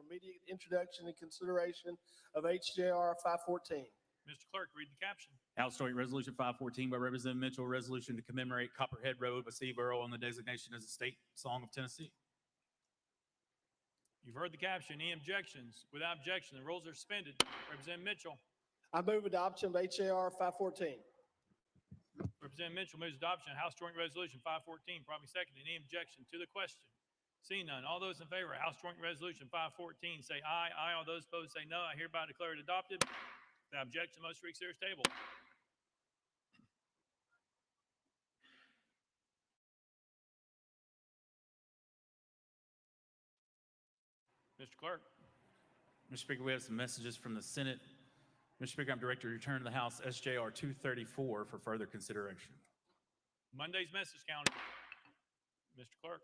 immediate introduction and consideration of HJR 514. Mr. Clerk, read the caption. House Joint Resolution 514 by Representative Mitchell, resolution to commemorate Copperhead Road by Steve Earle on the designation as a state song of Tennessee. You've heard the caption. Any objections? Without objection, the rules are suspended. Representative Mitchell. I move adoption of HJR 514. Representative Mitchell moves adoption of House Joint Resolution 514. Probably seconded. Any objection to the question? Seeing none. All those in favor of House Joint Resolution 514 say aye. Aye. All those opposed say no. I hereby declare it adopted. Without objection, motion to reconsider is tabled. Mr. Clerk. Mr. Speaker, we have some messages from the Senate. Mr. Speaker, I'm directed to return to the House SJR 234 for further consideration. Monday's message calendar. Mr. Clerk.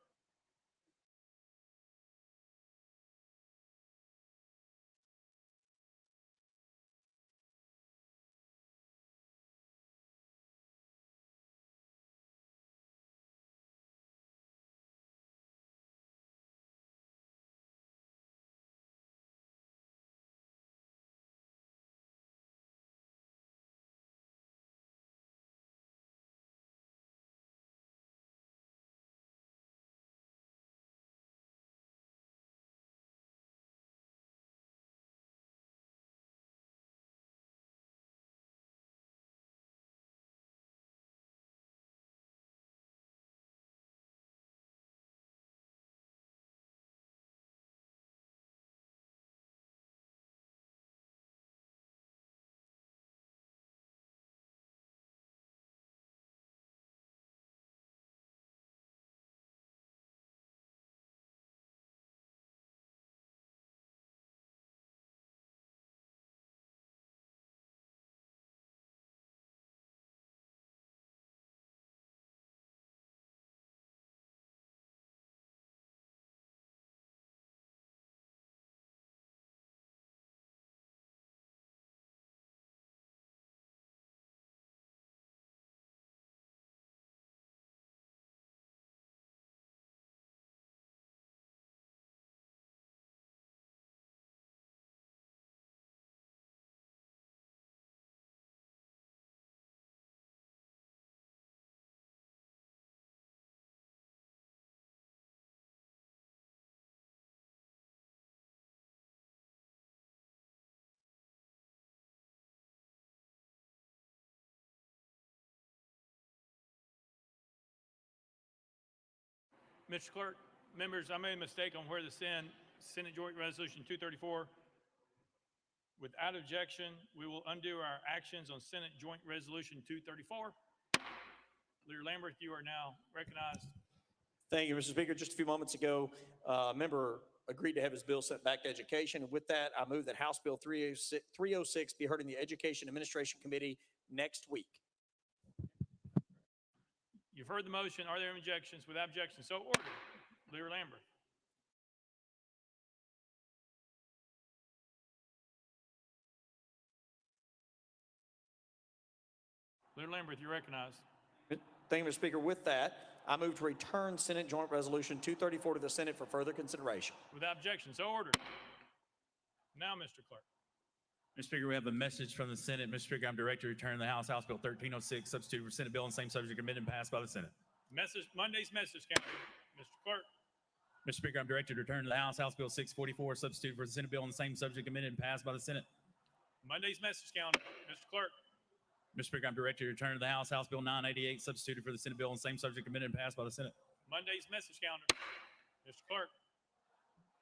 Mr. Clerk, members, I made a mistake on where to send Senate Joint Resolution 234. Without objection, we will undo our actions on Senate Joint Resolution 234. Leader Lambert, you are now recognized. Thank you, Mr. Speaker. Just a few moments ago, a member agreed to have his bill sent back to education. And with that, I move that House Bill 306 be heard in the Education Administration Committee next week. You've heard the motion. Are there any objections? Without objection, so ordered. Leader Lambert. Leader Lambert, you're recognized. Thank you, Mr. Speaker. With that, I move to return Senate Joint Resolution 234 to the Senate for further consideration. Without objection, so ordered. Now, Mr. Clerk. Mr. Speaker, we have a message from the Senate. Mr. Speaker, I'm directed to return to the House Bill 1306, substitute for Senate bill on the same subject, amended and passed by the Senate. Monday's message calendar. Mr. Clerk. Mr. Speaker, I'm directed to return to the House Bill 644, substitute for the Senate bill on the same subject, amended and passed by the Senate. Monday's message calendar. Mr. Clerk. Mr. Speaker, I'm directed to return to the House Bill 988, substituted for the Senate bill on the same subject, amended and passed by the Senate. Monday's message calendar. Mr. Clerk.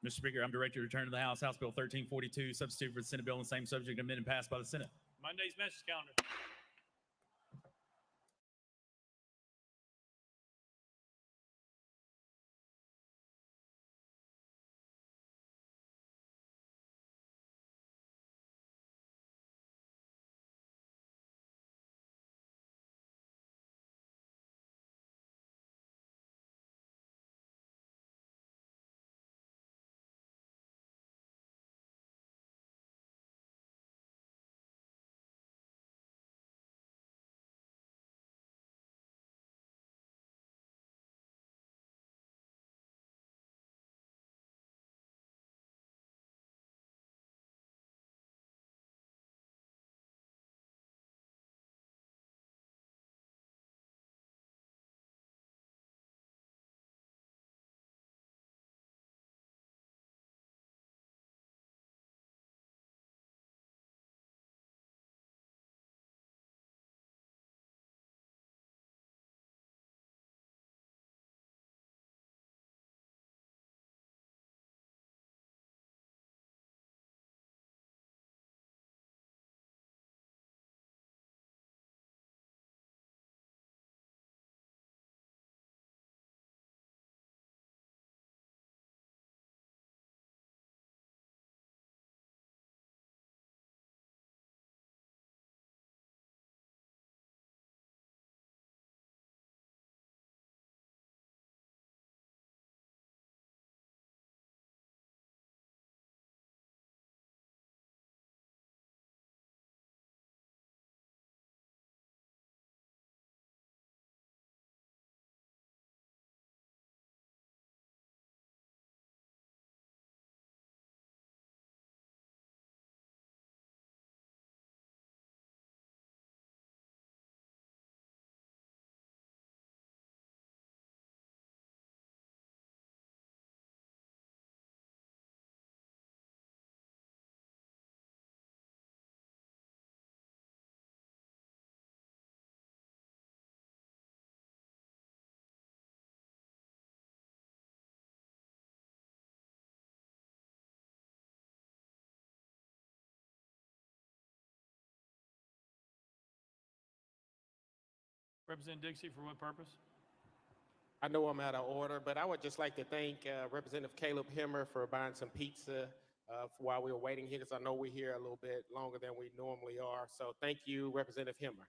Mr. Speaker, I'm directed to return to the House Bill 1342, substitute for the Senate bill on the same subject, amended and passed by the Senate. Monday's message calendar. Representative Dixie, for what purpose? I know I'm out of order, but I would just like to thank Representative Caleb Himmer for buying some pizza while we were waiting here, because I know we're here a little bit longer than we normally are. So thank you, Representative Himmer.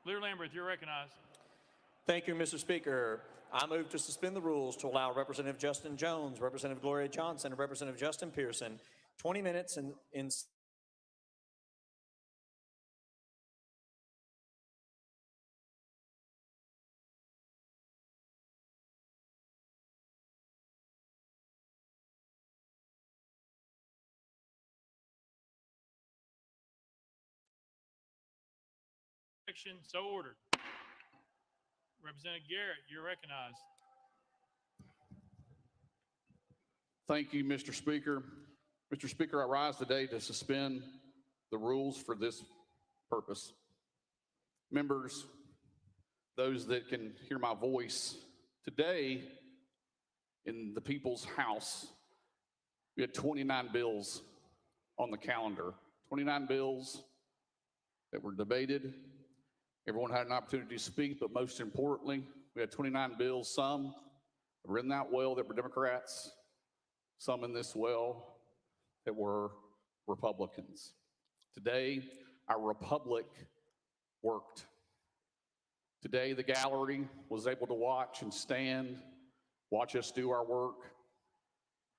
Leader Lambert, you're recognized. Thank you, Mr. Speaker. I move to suspend the rules to allow Representative Justin Jones, Representative Gloria Johnson, and Representative Justin Pearson 20 minutes in Objection, so ordered. Representative Garrett, you're recognized. Thank you, Mr. Speaker. Mr. Speaker, I rise today to suspend the rules for this purpose. Members, those that can hear my voice, today in the People's House, we had 29 bills on the calendar, 29 bills that were debated. Everyone had an opportunity to speak, but most importantly, we had 29 bills. Some were in that well that were Democrats, some in this well that were Republicans. Today, our republic worked. Today, the gallery was able to watch and stand, watch us do our work.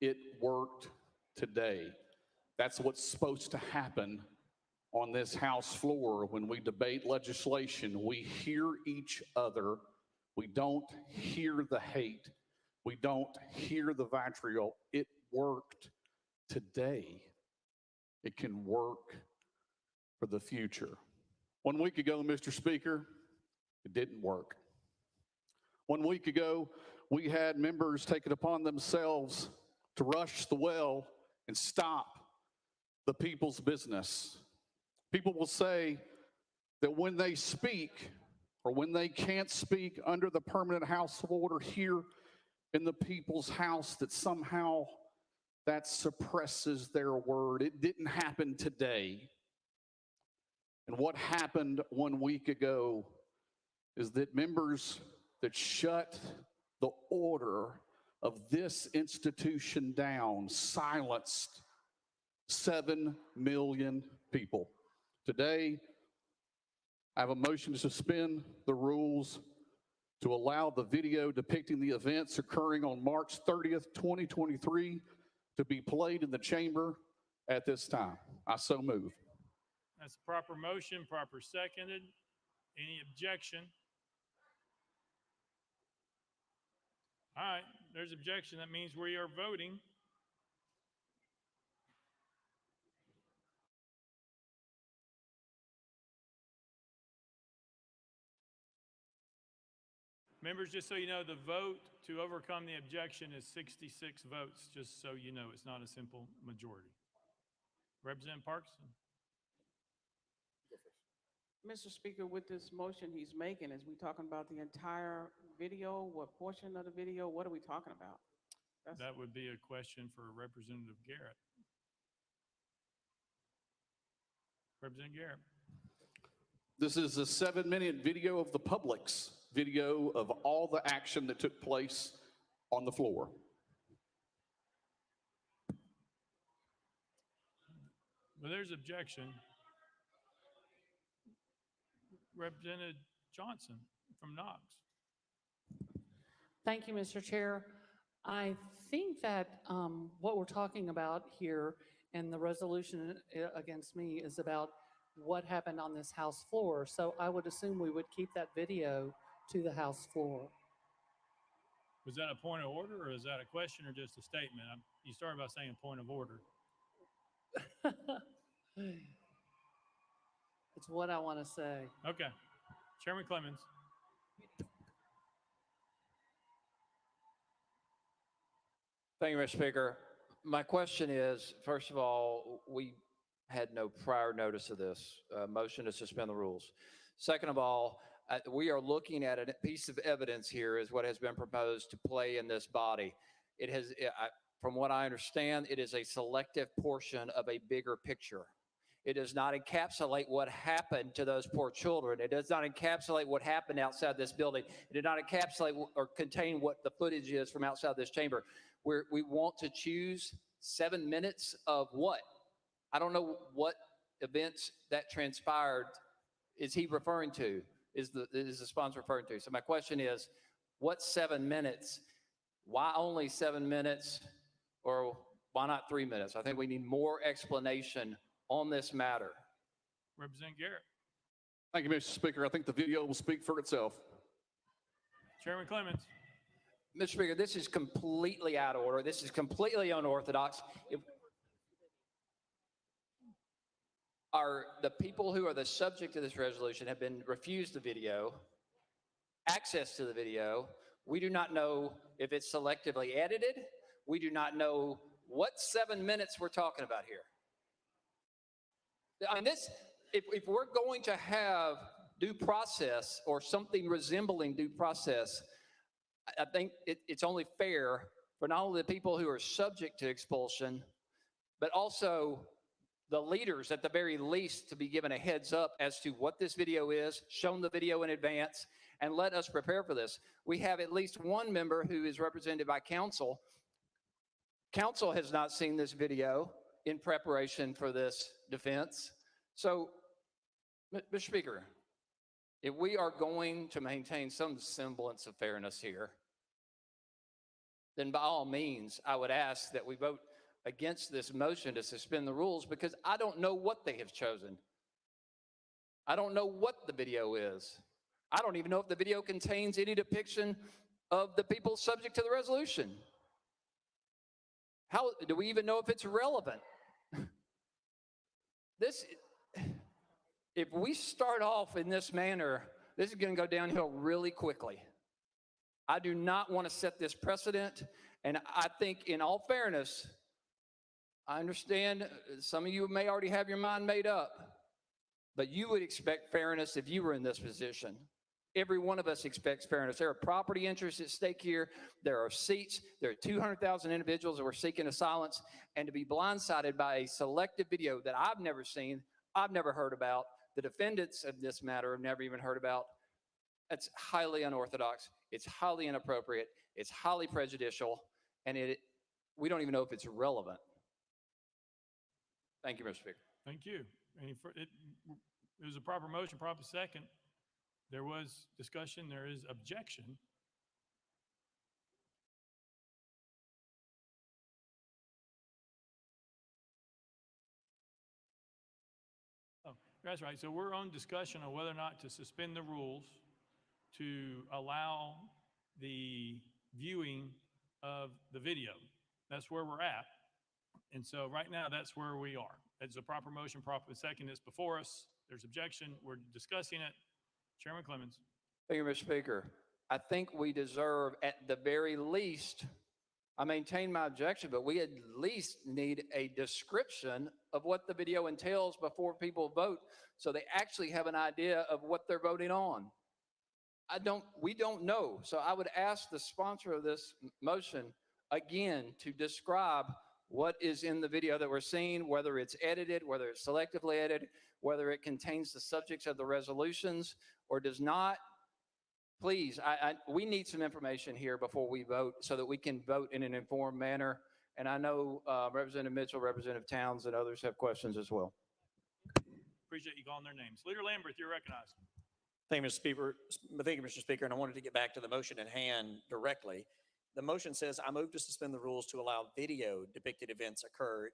It worked today. That's what's supposed to happen on this House floor when we debate legislation. We hear each other. We don't hear the hate. We don't hear the vitriol. It worked today. It can work for the future. 1 week ago, Mr. Speaker, it didn't work. 1 week ago, we had members take it upon themselves to rush the well and stop the people's business. People will say that when they speak or when they can't speak under the permanent House of Order here in the People's House, that somehow that suppresses their word. It didn't happen today. And what happened 1 week ago is that members that shut the order of this institution down silenced 7 million people. Today, I have a motion to suspend the rules to allow the video depicting the events occurring on March 30th, 2023 to be played in the chamber at this time. I so move. That's a proper motion, proper seconded. Any objection? All right, there's objection. That means we are voting. Members, just so you know, the vote to overcome the objection is 66 votes, just so you know. It's not a simple majority. Representative Parkinson. Mr. Speaker, with this motion he's making, is we talking about the entire video? What portion of the video? What are we talking about? That would be a question for Representative Garrett. Representative Garrett. This is a 7-minute video of the public's video of all the action that took place on the floor. Well, there's objection. Representative Johnson from Knox. Thank you, Mr. Chair. I think that what we're talking about here and the resolution against me is about what happened on this House floor. So I would assume we would keep that video to the House floor. Was that a point of order, or is that a question, or just a statement? You started by saying point of order. It's what I want to say. Okay. Chairman Clemens. Thank you, Mr. Speaker. My question is, first of all, we had no prior notice of this motion to suspend the rules. Second of all, we are looking at a piece of evidence here is what has been proposed to play in this body. It has, from what I understand, it is a selective portion of a bigger picture. It does not encapsulate what happened to those poor children. It does not encapsulate what happened outside this building. It did not encapsulate or contain what the footage is from outside this chamber. We want to choose 7 minutes of what? I don't know what events that transpired is he referring to, is the sponsor referring to. So my question is, what 7 minutes? Why only 7 minutes? Or why not 3 minutes? I think we need more explanation on this matter. Representative Garrett. Thank you, Mr. Speaker. I think the video will speak for itself. Chairman Clemens. Mr. Speaker, this is completely out of order. This is completely unorthodox. The people who are the subject of this resolution have been refused the video, access to the video. We do not know if it's selectively edited. We do not know what 7 minutes we're talking about here. I mean, if we're going to have due process or something resembling due process, I think it's only fair for not only the people who are subject to expulsion, but also the leaders at the very least to be given a heads up as to what this video is, shown the video in advance, and let us prepare for this. We have at least one member who is represented by counsel. Counsel has not seen this video in preparation for this defense. So, Mr. Speaker, if we are going to maintain some semblance of fairness here, then by all means, I would ask that we vote against this motion to suspend the rules, because I don't know what they have chosen. I don't know what the video is. I don't even know if the video contains any depiction of the people subject to the resolution. How do we even know if it's relevant? If we start off in this manner, this is going to go downhill really quickly. I do not want to set this precedent, and I think in all fairness, I understand some of you may already have your mind made up, but you would expect fairness if you were in this position. Every one of us expects fairness. There are property interests at stake here. There are seats. There are 200,000 individuals who are seeking asylum, and to be blindsided by a selective video that I've never seen, I've never heard about, the defendants of this matter have never even heard about, that's highly unorthodox. It's highly inappropriate. It's highly prejudicial, and we don't even know if it's relevant. Thank you, Mr. Speaker. Thank you. It was a proper motion, proper second. There was discussion. There is objection. Oh, that's right. So we're on discussion on whether or not to suspend the rules to allow the viewing of the video. That's where we're at. And so right now, that's where we are. It's a proper motion, proper second. It's before us. There's objection. We're discussing it. Chairman Clemens. Thank you, Mr. Speaker. I think we deserve, at the very least, I maintain my objection, but we at least need a description of what the video entails before people vote, so they actually have an idea of what they're voting on. We don't know. So I would ask the sponsor of this motion again to describe what is in the video that we're seeing, whether it's edited, whether it's selectively edited, whether it contains the subjects of the resolutions or does not. Please, we need some information here before we vote so that we can vote in an informed manner. And I know Representative Mitchell, Representative Towns, and others have questions as well. Appreciate you calling their names. Leader Lambert, you're recognized. Thank you, Mr. Speaker. Thank you, Mr. Speaker. And I wanted to get back to the motion at hand directly. The motion says, I move to suspend the rules to allow video depicted events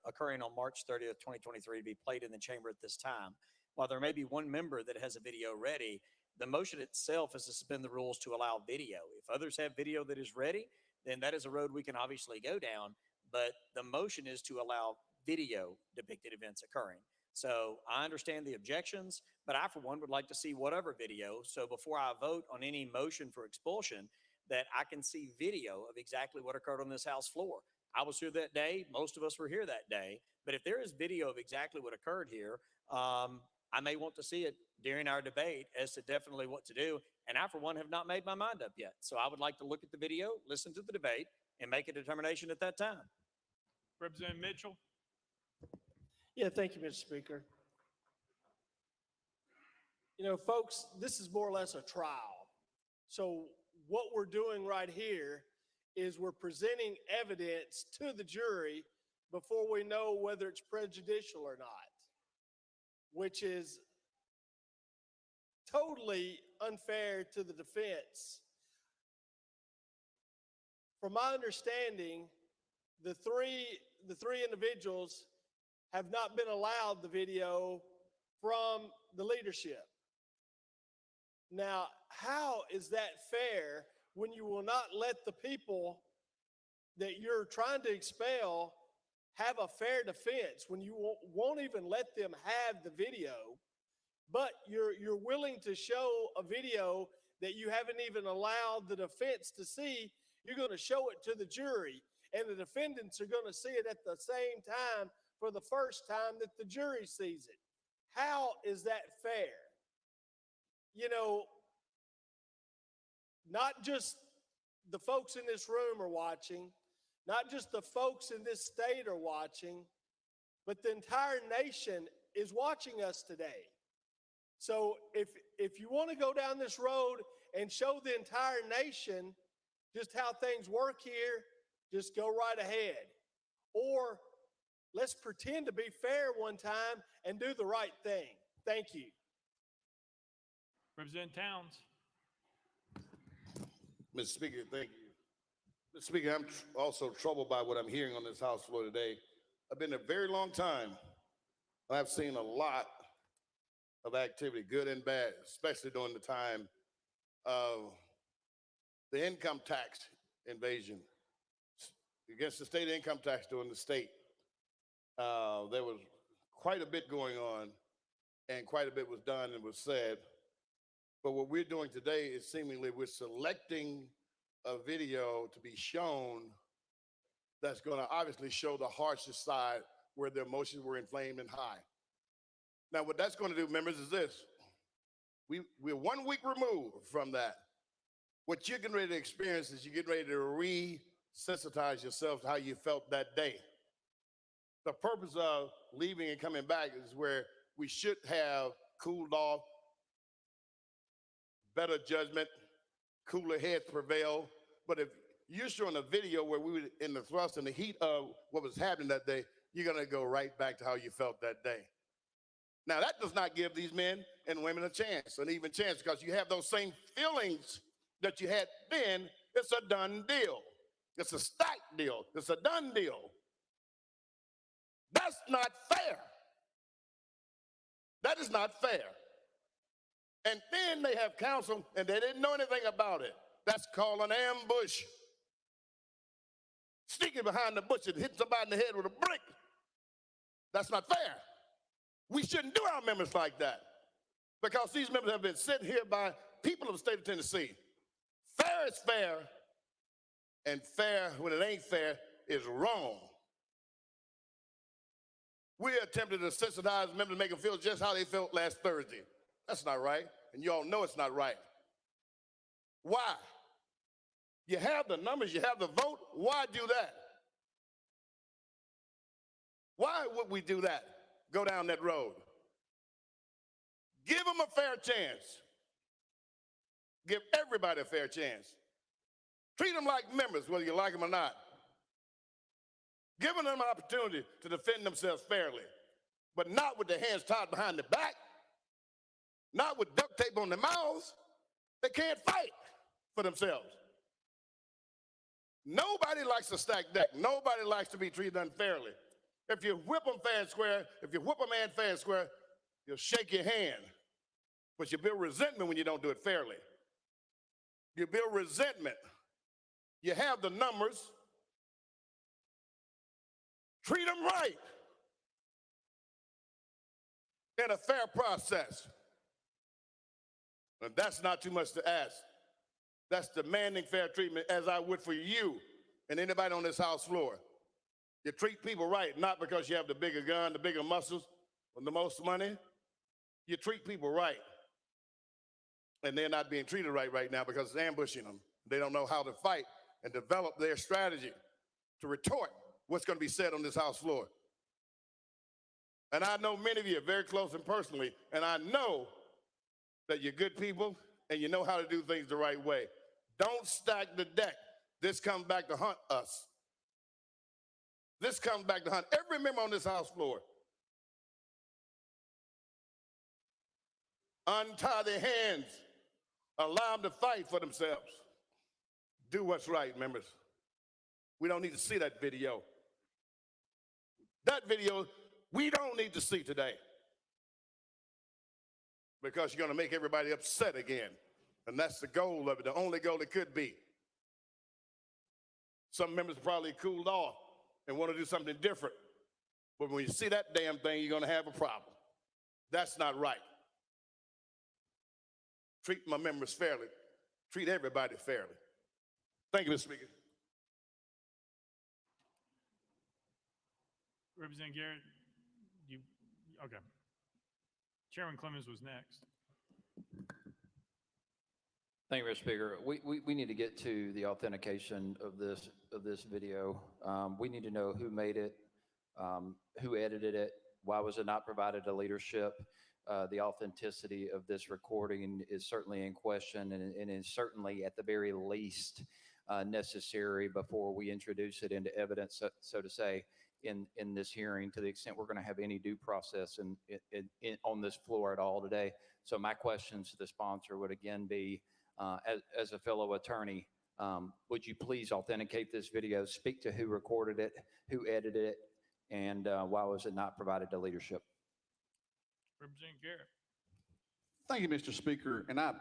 occurring on March 30th, 2023 to be played in the chamber at this time. While there may be one member that has a video ready, the motion itself is to suspend the rules to allow video. If others have video that is ready, then that is a road we can obviously go down, but the motion is to allow video depicted events occurring. So I understand the objections, but I, for one, would like to see whatever video. So before I vote on any motion for expulsion, that I can see video of exactly what occurred on this House floor. I was here that day. Most of us were here that day. But if there is video of exactly what occurred here, I may want to see it during our debate as to definitely what to do. And I, for one, have not made my mind up yet. So I would like to look at the video, listen to the debate, and make a determination at that time. Representative Mitchell. Yeah, thank you, Mr. Speaker. You know, folks, this is more or less a trial. So what we're doing right here is we're presenting evidence to the jury before we know whether it's prejudicial or not, which is totally unfair to the defense. From my understanding, the three individuals have not been allowed the video from the leadership. Now, how is that fair when you will not let the people that you're trying to expel have a fair defense, when you won't even let them have the video, but you're willing to show a video that you haven't even allowed the defense to see? You're going to show it to the jury, and the defendants are going to see it at the same time for the first time that the jury sees it. How is that fair? You know, not just the folks in this room are watching, not just the folks in this state are watching, but the entire nation is watching us today. So if you want to go down this road and show the entire nation just how things work here, just go right ahead. Or let's pretend to be fair one time and do the right thing. Thank you. Representative Towns. Mr. Speaker, thank you. Mr. Speaker, I'm also troubled by what I'm hearing on this House floor today. I've been a very long time. I've seen a lot of activity, good and bad, especially during the time of the income tax invasion against the state income tax during the state. There was quite a bit going on, and quite a bit was done and was said. But what we're doing today is seemingly we're selecting a video to be shown that's going to obviously show the harshest side where the emotions were inflamed and high. Now, what that's going to do, members, is this. We're 1 week removed from that. What you're getting ready to experience is you're getting ready to re-sensitize yourself to how you felt that day. The purpose of leaving and coming back is where we should have cooled off, better judgment, cooler heads prevail. But if you're showing a video where we were in the thrust and the heat of what was happening that day, you're going to go right back to how you felt that day. Now, that does not give these men and women a chance, an even chance, because you have those same feelings that you had then. It's a done deal. It's a stacked deal. It's a done deal. That's not fair. That is not fair. And then they have counsel, and they didn't know anything about it. That's called an ambush. Sneaking behind the bush and hitting somebody in the head with a brick. That's not fair. We shouldn't do our members like that, because these members have been sent here by people of the state of Tennessee. Fair is fair, and fair when it ain't fair is wrong. We attempted to sensitize members to make them feel just how they felt last Thursday. That's not right, and you all know it's not right. Why? You have the numbers, you have the vote. Why do that? Why would we do that? Go down that road. Give them a fair chance. Give everybody a fair chance. Treat them like members, whether you like them or not. Giving them an opportunity to defend themselves fairly, but not with their hands tied behind their back, not with duct tape on their mouths. They can't fight for themselves. Nobody likes a stacked deck. Nobody likes to be treated unfairly. If you whip them fair and square, if you whip a man fair and square, you'll shake your hand. But you build resentment when you don't do it fairly. You build resentment. You have the numbers. Treat them right. in a fair process. And that's not too much to ask. That's demanding fair treatment as I would for you and anybody on this House floor. You treat people right, not because you have the bigger gun, the bigger muscles, or the most money. You treat people right. And they're not being treated right now because it's ambushing them. They don't know how to fight and develop their strategy to retort what's going to be said on this House floor. And I know many of you are very close and personally, and I know that you're good people and you know how to do things the right way. Don't stack the deck. This comes back to hunt us. This comes back to hunt every member on this House floor. Untie their hands. Allow them to fight for themselves. Do what's right, members. We don't need to see that video. That video, we don't need to see today. Because you're going to make everybody upset again. And that's the goal of it, the only goal it could be. Some members probably cooled off and want to do something different. But when you see that damn thing, you're going to have a problem. That's not right. Treat my members fairly. Treat everybody fairly. Thank you, Mr. Speaker. Representative Garrett, okay. Chairman Clemens was next. Thank you, Mr. Speaker. We need to get to the authentication of this video. We need to know who made it, who edited it, why was it not provided to leadership. The authenticity of this recording is certainly in question and is certainly at the very least necessary before we introduce it into evidence, so to say, in this hearing, to the extent we're going to have any due process on this floor at all today. So my questions to the sponsor would again be, as a fellow attorney, would you please authenticate this video, speak to who recorded it, who edited it, and why was it not provided to leadership? Representative Garrett. Thank you, Mr. Speaker. And I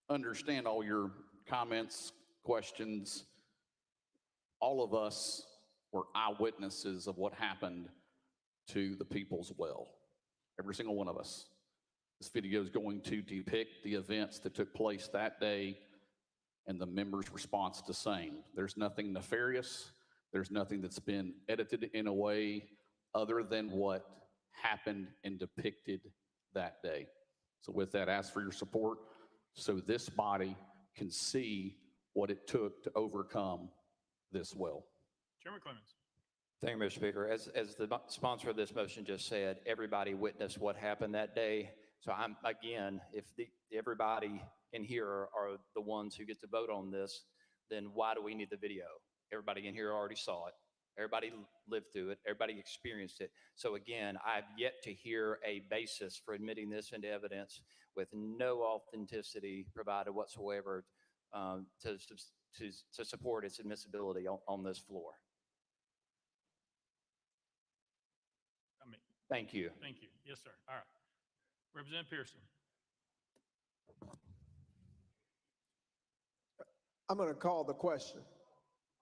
understand all your comments, questions. All of us were eyewitnesses of what happened to the people's well. Every single one of us. This video is going to depict the events that took place that day and the members' response to same. There's nothing nefarious. There's nothing that's been edited in a way other than what happened and depicted that day. So with that, ask for your support so this body can see what it took to overcome this well. Chairman Clemens. Thank you, Mr. Speaker. As the sponsor of this motion just said, everybody witnessed what happened that day. So I'm, again, if everybody in here are the ones who get to vote on this, then why do we need the video? Everybody in here already saw it. Everybody lived through it. Everybody experienced it. So again, I've yet to hear a basis for admitting this into evidence with no authenticity provided whatsoever to support its admissibility on this floor. Thank you. Thank you. Yes, sir. All right. Representative Pearson. I'm going to call the question.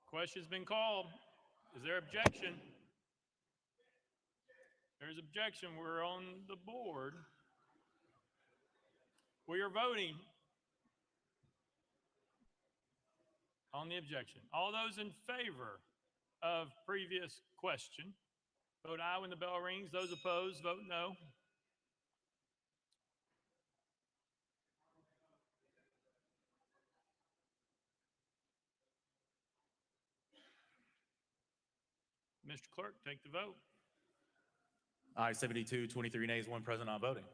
Question's been called. Is there objection? There's objection. We're on the board. We are voting on the objection. All those in favor of previous question, vote aye when the bell rings. Those opposed, vote no. Mr. Clerk, take the vote. Aye, 72, 23 nays, 1 present, not voting.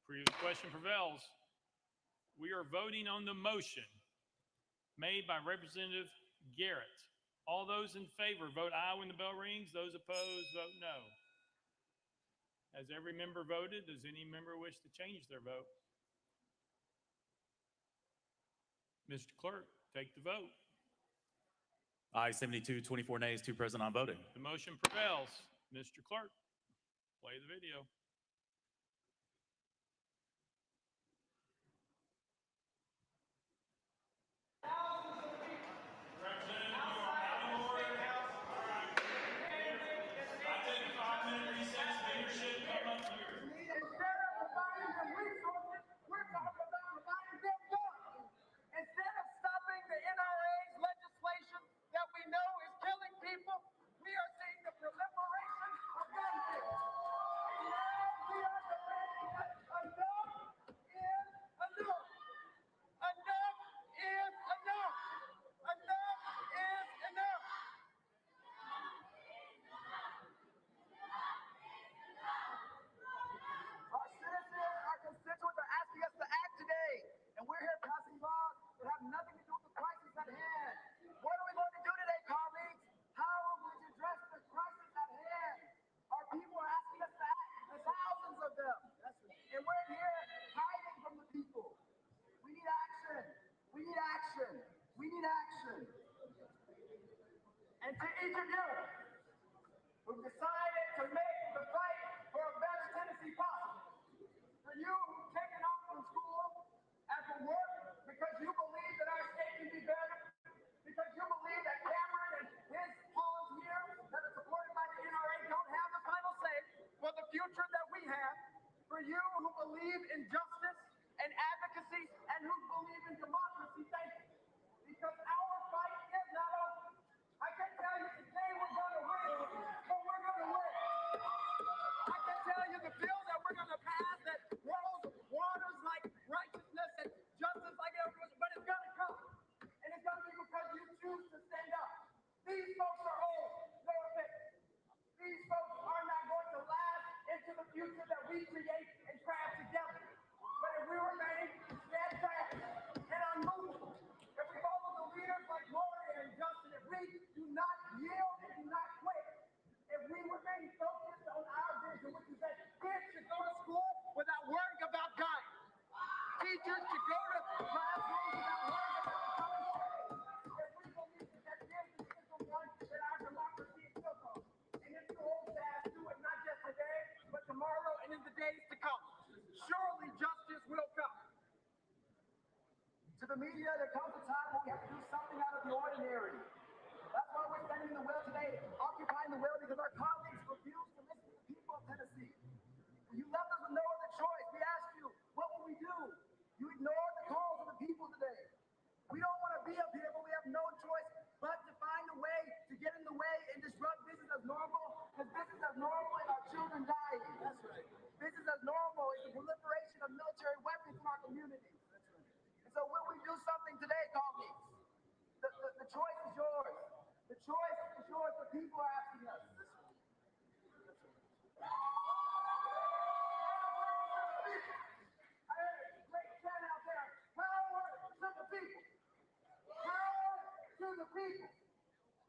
Previous question prevails. We are voting on the motion made by Representative Garrett. All those in favor, vote aye when the bell rings. Those opposed, vote no. Has every member voted? Does any member wish to change their vote? Mr. Clerk, take the vote. Aye, 72, 24 nays, 2 present, not voting. The motion prevails. Mr. Clerk, play the video. who decided to make the fight for a better Tennessee possible. For you who've taken off from school and from work because you believe that our state can be better, because you believe that Cameron and his pawns here that are supported by the NRA don't have the final say for the future that we have. For you who believe in justice and advocacy and who believe in democracy, thank you. Because our fight is not over. I can tell you today we're going to win, but we're going to win. I can tell you the bill that we're going to pass that rolls waters like righteousness and justice like everyone, but it's going to come. And it's going to be because you choose to stand up. These folks are old. They're fixed. These folks are not going to last into the future that we create and craft together. But if we remain steadfast and unmovable, if we follow the leaders like Gloria and Justin, if we do not yield and do not quit, if we remain focused on our vision, which is that kids should go to school without worrying about dying. Teachers should go to classrooms without worrying about coming shame. If we believe that this is the one that our democracy is built on. And it's too old to have to do it not just today, but tomorrow and in the days to come. Surely justice will come. To the media, there comes a time when we have to do something out of the ordinary. That's why we're standing in the well today, occupying the well, because our colleagues refuse to listen to the people of Tennessee. You left us with no other choice. We asked you, what will we do? You ignored the calls of the people today. We don't want to be up here, but we have no choice but to find a way to get in the way and disrupt business as normal, because business as normal and our children dying. That's right. Business as normal is the proliferation of military weapons in our communities. That's right. And so will we do something today, colleagues? The choice is yours. The choice is yours. The people are asking us. Great chant out there. Power to the people. Power to the people.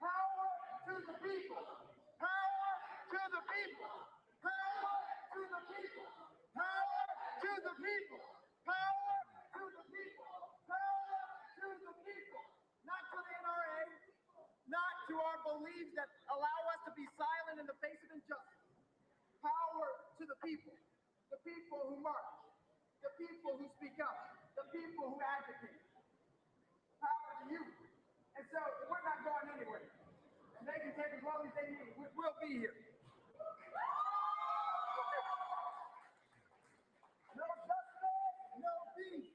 Power to the people. Power to the people. Power to the people. Power to the people. Power to the people. Power to the people. Not to the NRA, not to our beliefs that allow us to be silent in the face of injustice. Power to the people who march, the people who speak up, the people who advocate. Power to you. And so we're not going anywhere. And they can take as long as they need. We'll be here. No justice, no peace.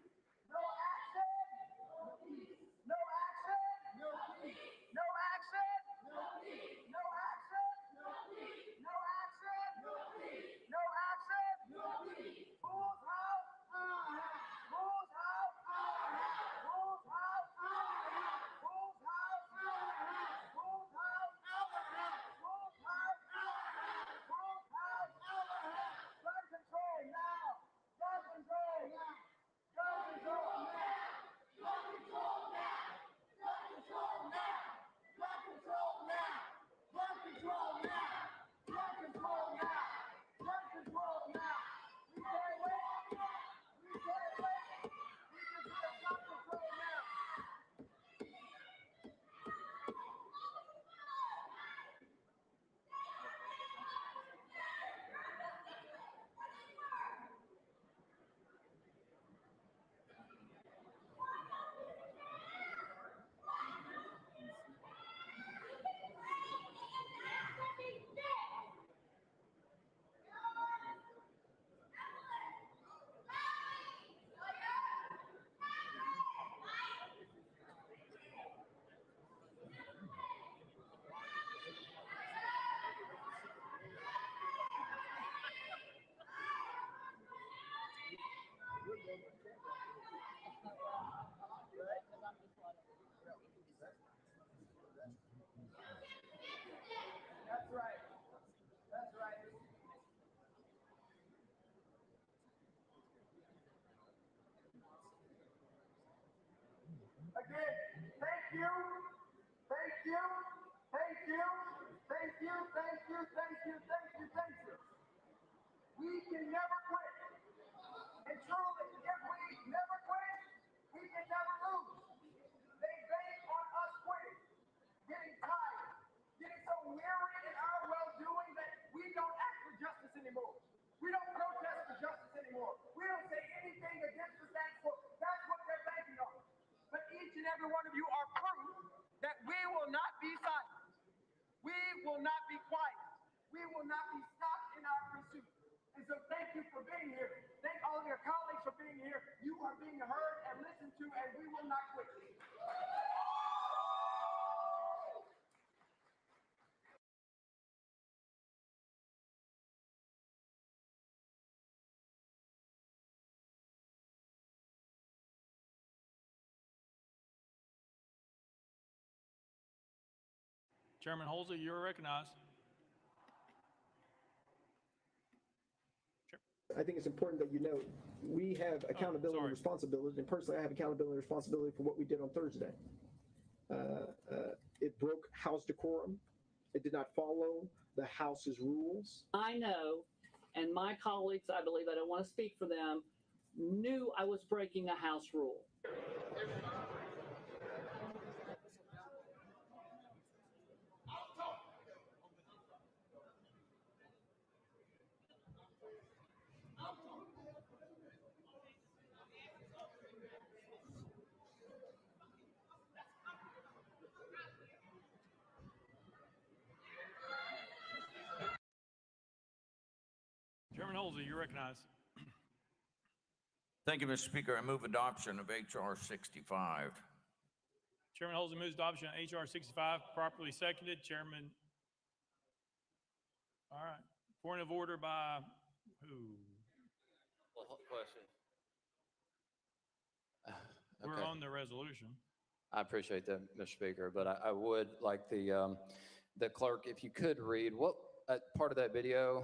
No action, no peace. No action, no peace. No action, no peace. No action, no peace. No action, no peace. No action, no peace. Whose house? Our house. Whose house? Our house. Whose house? Our house. Whose house? Our house. Whose house? Our house. Whose house? Our house. Whose house? Our house. Gun control now. Gun control now. Gun control now. Gun control now. Gun control now. Gun control now. Gun control now. Gun control now. Gun control now. We can't wait. We can't wait. We can get gun control now. That's right. That's right. Again, thank you. Thank you. Thank you. Thank you. Thank you. Thank you. Thank you. Thank you. We can never quit. And truly, if we never quit, we can never lose. They bank on us quitting, getting tired, getting so weary in our well-doing you for being here. Thank all of your colleagues for being here. You are being heard and listened to, and we will not quit. Chairman Holsey, you are recognized. I think it's important that you note, we have accountability and sorry. responsibility, and personally, I have accountability and responsibility for what we did on Thursday. It broke House decorum. It did not follow the House's rules. I know, and my colleagues, I believe, I don't want to speak for them, knew I was breaking a House rule. Chairman Holsey, you're recognized. Thank you, Mr. Speaker. I move adoption of H.R. 65. Chairman Holsey moves adoption of H.R. 65, properly seconded. Chairman. All right. Point of order by who? Question. We're on the resolution. I appreciate that, Mr. Speaker, but I would like the clerk, if you could read what part of that video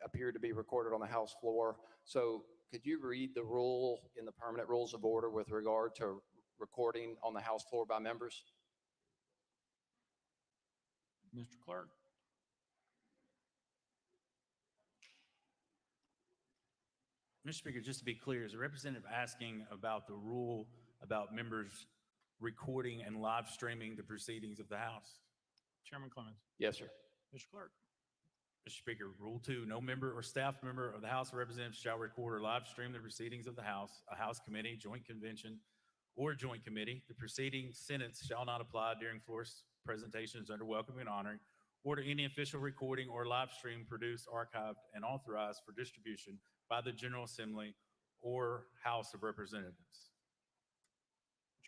appeared to be recorded on the House floor. So could you read the rule in the permanent rules of order with regard to recording on the House floor by members? Mr. Clerk. Mr. Speaker, just to be clear, is the representative asking about the rule about members recording and live streaming the proceedings of the House? Chairman Clemens. Yes, sir. Mr. Clerk. Mr. Speaker, Rule 2, no member or staff member of the House of Representatives shall record or live stream the proceedings of the House, a House committee, joint convention, or joint committee. The preceding sentence shall not apply during floor presentations under welcoming and honoring, or to any official recording or live stream produced, archived, and authorized for distribution by the General Assembly or House of Representatives.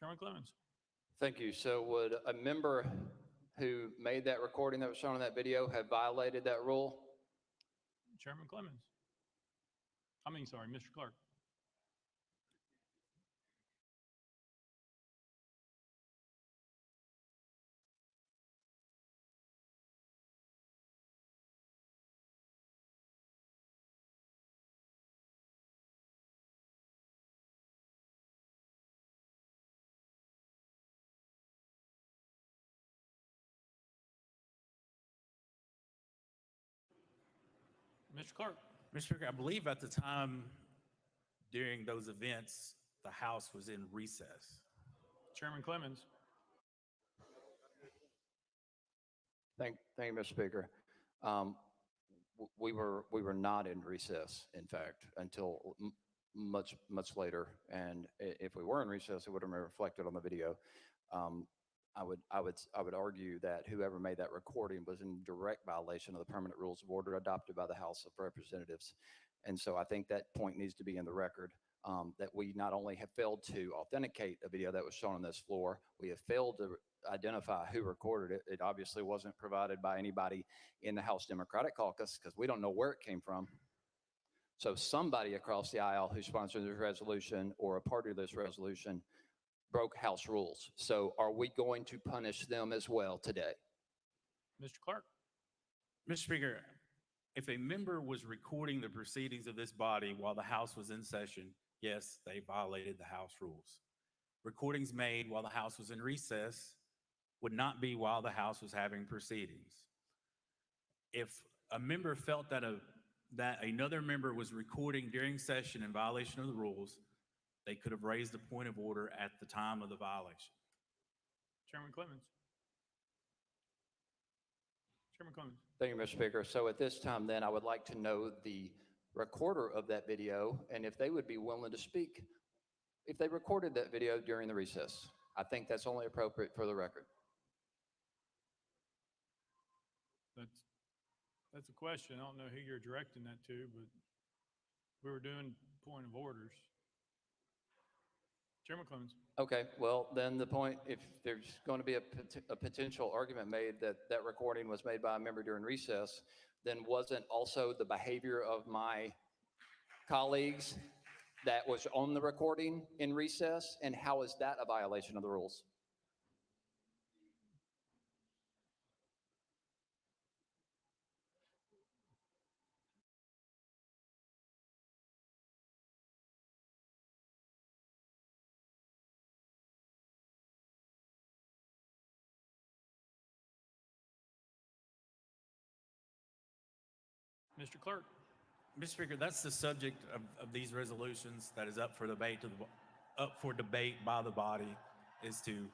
Chairman Clemens. Thank you. So would a member who made that recording that was shown in that video have violated that rule? Chairman Clemens. Sorry, Mr. Clerk. Mr. Clerk. Mr. Speaker, I believe at the time during those events, the House was in recess. Chairman Clemens. Thank you, Mr. Speaker. We were not in recess, in fact, until much later. And if we were in recess, it would have been reflected on the video. I would argue that whoever made that recording was in direct violation of the permanent rules of order adopted by the House of Representatives. And so I think that point needs to be in the record, that we not only have failed to authenticate a video that was shown on this floor, we have failed to identify who recorded it. It obviously wasn't provided by anybody in the House Democratic Caucus because we don't know where it came from. So somebody across the aisle who sponsored this resolution or a part of this resolution broke House rules. So are we going to punish them as well today? Mr. Clerk. Mr. Speaker, if a member was recording the proceedings of this body while the House was in session, yes, they violated the House rules. Recordings made while the House was in recess would not be while the House was having proceedings. If a member felt that another member was recording during session in violation of the rules, they could have raised a point of order at the time of the violation. Chairman Clemens. Chairman Clemens. Thank you, Mr. Speaker. So at this time, then, I would like to know the recorder of that video and if they would be willing to speak if they recorded that video during the recess. I think that's only appropriate for the record. That's a question. I don't know who you're directing that to, but We were doing point of orders. Chairman Clemens. Okay, well, then the point, if there's going to be a potential argument made that that recording was made by a member during recess, then wasn't also the behavior of my colleagues that was on the recording in recess? And how is that a violation of the rules? Mr. Clerk. Mr. Speaker, that's the subject of these resolutions that is up for debate up for debate by the body as to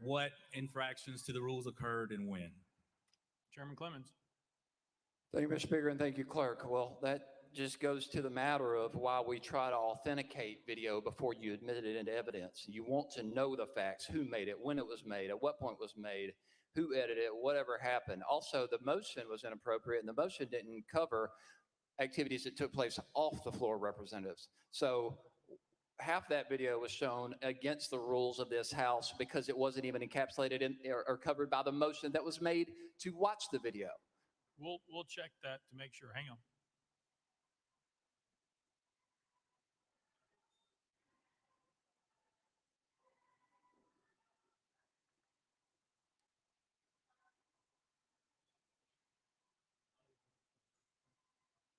what infractions to the rules occurred and when. Chairman Clemens. Thank you, Mr. Speaker, and thank you, Clerk. Well, that just goes to the matter of why we try to authenticate video before you admit it into evidence. You want to know the facts, who made it, when it was made, at what point it was made, who edited it, whatever happened. Also, the motion was inappropriate, and the motion didn't cover activities that took place off the floor of representatives. So half that video was shown against the rules of this House because it wasn't even encapsulated in or covered by the motion that was made to watch the video. We'll check that to make sure. Hang on.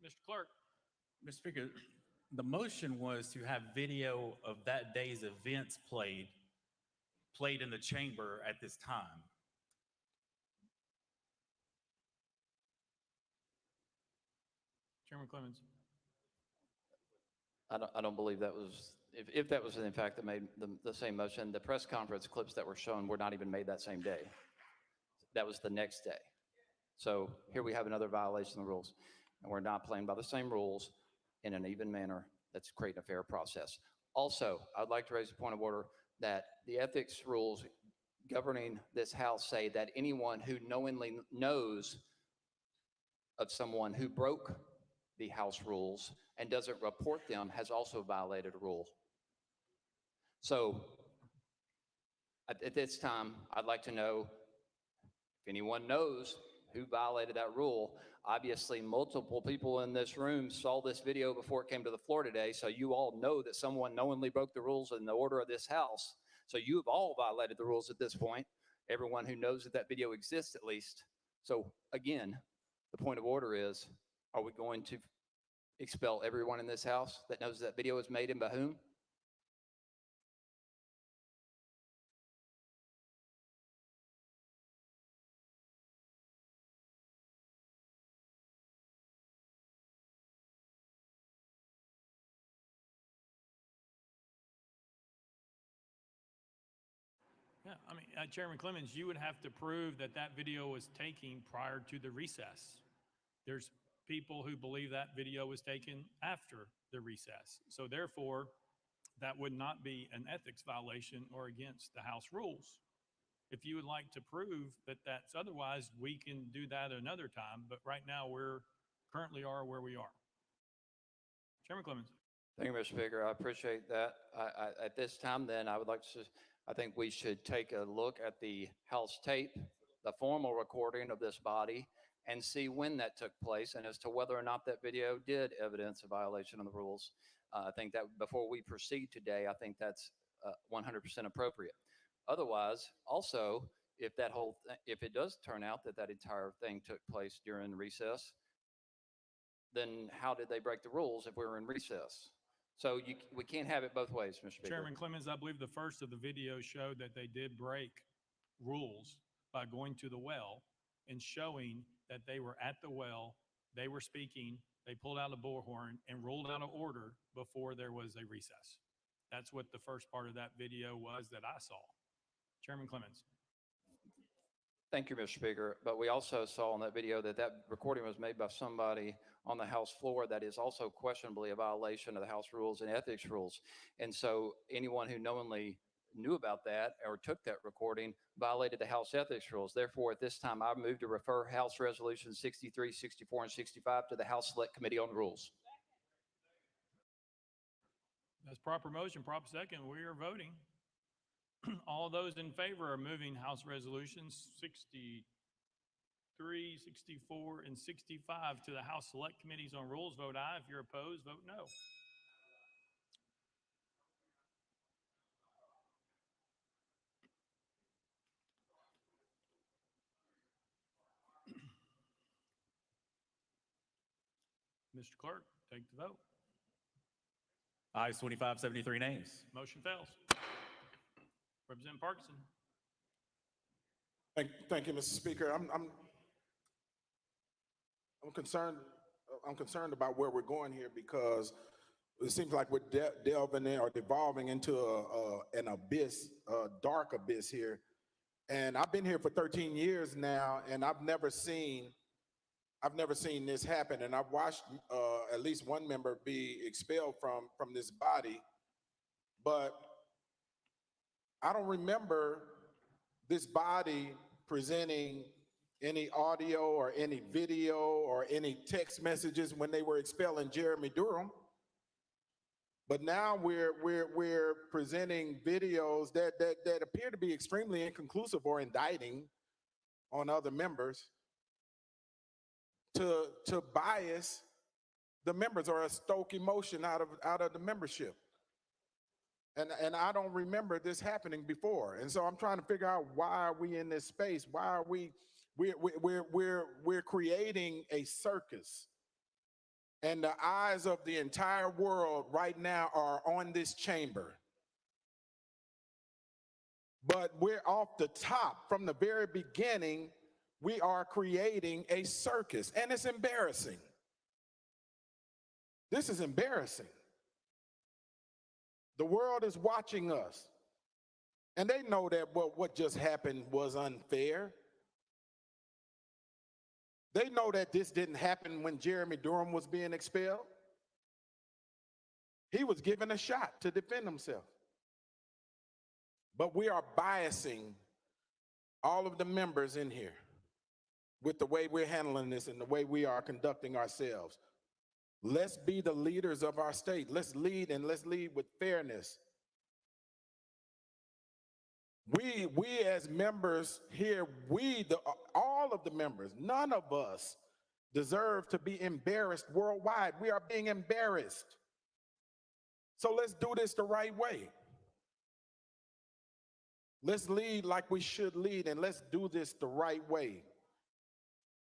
Mr. Clerk. Mr. Speaker, the motion was to have video of that day's events played in the chamber at this time. Chairman Clemens. I don't believe that was, if that was in fact the same motion, the press conference clips that were shown were not even made that same day. That was the next day. So here we have another violation of the rules, and we're not playing by the same rules in an even manner that's creating a fair process. Also, I'd like to raise a point of order that the ethics rules governing this House say that anyone who knowingly knows of someone who broke the House rules and doesn't report them has also violated a rule. So at this time, I'd like to know if anyone knows who violated that rule. Obviously, multiple people in this room saw this video before it came to the floor today, so you all know that someone knowingly broke the rules in the order of this House. So you have all violated the rules at this point, everyone who knows that that video exists at least. So again, the point of order is, are we going to expel everyone in this House that knows that video was made and by whom? Yeah, I mean, Chairman Clemens, you would have to prove that that video was taken prior to the recess. There's people who believe that video was taken after the recess. So therefore, that would not be an ethics violation or against the House rules. If you would like to prove that that's otherwise, we can do that another time. But right now, we're currently are where we are. Chairman Clemens. Thank you, Mr. Speaker. I appreciate that. At this time, then, I would like to, I think we should take a look at the House tape, the formal recording of this body, and see when that took place and as to whether or not that video did evidence a violation of the rules. I think that before we proceed today, I think that's 100% appropriate. Otherwise, also, if if it does turn out that that entire thing took place during recess, then how did they break the rules if we were in recess? So we can't have it both ways, Mr. Speaker. Chairman Clemens, I believe the first of the videos showed that they did break rules by going to the well and showing that they were at the well, they were speaking, they pulled out a bullhorn and ruled out an order before there was a recess. That's what the first part of that video was that I saw. Chairman Clemens. Thank you, Mr. Speaker. But we also saw in that video that that recording was made by somebody on the House floor that is also questionably a violation of the House rules and ethics rules. And so anyone who knowingly knew about that or took that recording violated the House ethics rules. Therefore, at this time, I move to refer House Resolutions 63, 64, and 65 to the House Select Committee on Rules. That's proper motion, proper second. We are voting. All those in favor of moving House Resolutions 63, 64, and 65 to the House Select Committees on Rules, vote aye. If you're opposed, vote no. Mr. Clerk, take the vote. Ayes 25, 73 nays. Motion fails. Representative Parkinson. Thank you, Mr. Speaker. I'm concerned. I'm concerned about where we're going here because it seems like we're delving in or devolving into an abyss, a dark abyss here. And I've been here for 13 years now, and I've never seen this happen. And I've watched at least one member be expelled from this body, but I don't remember this body presenting any audio or any video or any text messages when they were expelling Jeremy Durham. But now we're presenting videos that appear to be extremely inconclusive or indicting on other members to bias the members or stoke emotion out of the membership. And I don't remember this happening before. And so I'm trying to figure out, why are we in this space? Why are we're creating a circus? And the eyes of the entire world right now are on this chamber. But we're off the top. From the very beginning, we are creating a circus, and it's embarrassing. This is embarrassing. The world is watching us, and they know that what just happened was unfair. They know that this didn't happen when Jeremy Durham was being expelled. He was given a shot to defend himself. But we are biasing all of the members in here with the way we're handling this and the way we are conducting ourselves. Let's be the leaders of our state. Let's lead, and let's lead with fairness. We as members here, all of the members, none of us deserve to be embarrassed worldwide. We are being embarrassed. So let's do this the right way. Let's lead like we should lead, and let's do this the right way.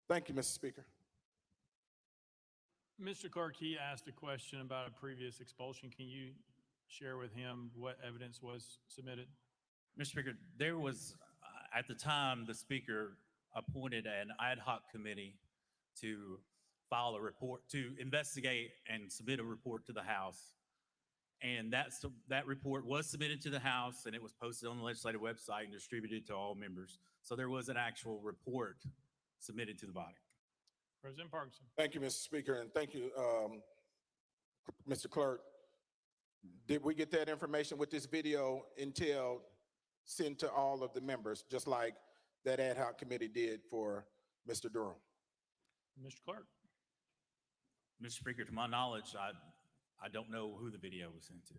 Thank you, Mr. Speaker. Mr. Clerk, he asked a question about a previous expulsion. Can you share with him what evidence was submitted? Mr. Speaker, there was, at the time, the Speaker appointed an ad hoc committee to file a report, to investigate and submit a report to the House. And that report was submitted to the House, and it was posted on the legislative website and distributed to all members. So there was an actual report submitted to the body. President Parkinson. Thank you, Mr. Speaker, and thank you, Mr. Clerk. Did we get that information with this video sent to all of the members, just like that ad hoc committee did for Mr. Durham? Mr. Clerk. Mr. Speaker, to my knowledge, I don't know who the video was sent to.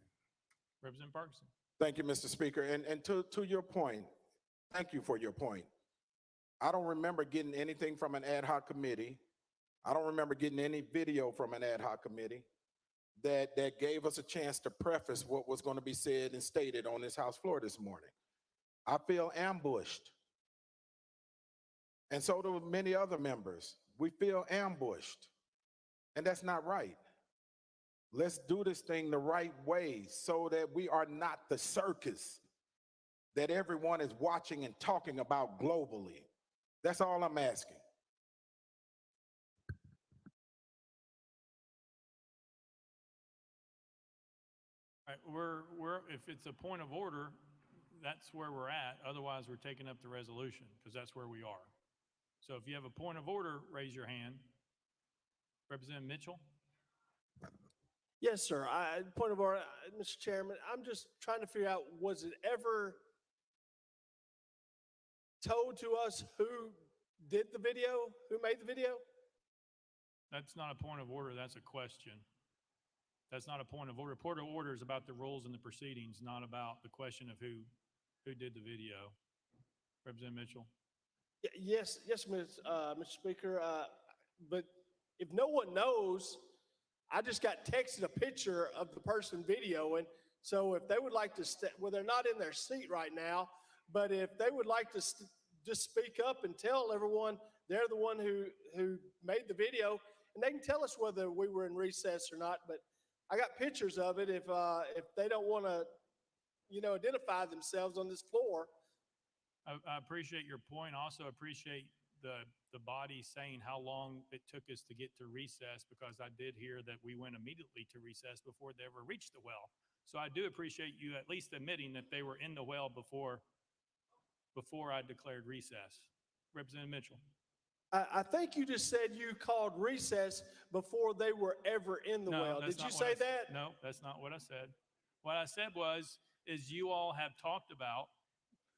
Representative Parkinson. Thank you, Mr. Speaker. And to your point, thank you for your point. I don't remember getting anything from an ad hoc committee. I don't remember getting any video from an ad hoc committee that gave us a chance to preface what was going to be said and stated on this House floor this morning. I feel ambushed. And so do many other members. We feel ambushed. And that's not right. Let's do this thing the right way so that we are not the circus that everyone is watching and talking about globally. That's all I'm asking. All right, if it's a point of order, that's where we're at. Otherwise, we're taking up the resolution because that's where we are. So if you have a point of order, raise your hand. Representative Mitchell. Yes, sir. Point of order, Mr. Chairman, I'm just trying to figure out, was it ever told to us who did the video, who made the video? That's not a point of order, that's a question. That's not a point of order. Report of order is about the rules and the proceedings, not about the question of who did the video. Representative Mitchell. Yes, Mr. Speaker. But if no one knows, I just got texted a picture of the person videoing. So if they would like to, well, they're not in their seat right now, but if they would like to just speak up and tell everyone they're the one who made the video, and they can tell us whether we were in recess or not. But I got pictures of it. If they don't want to, identify themselves on this floor. I appreciate your point. I also appreciate the body saying how long it took us to get to recess, because I did hear that we went immediately to recess before they ever reached the well. So I do appreciate you at least admitting that they were in the well before I declared recess. Representative Mitchell. I think you just said you called recess before they were ever in the well. That's Did you not what say that? No, that's not what I said. What I said is you all have talked about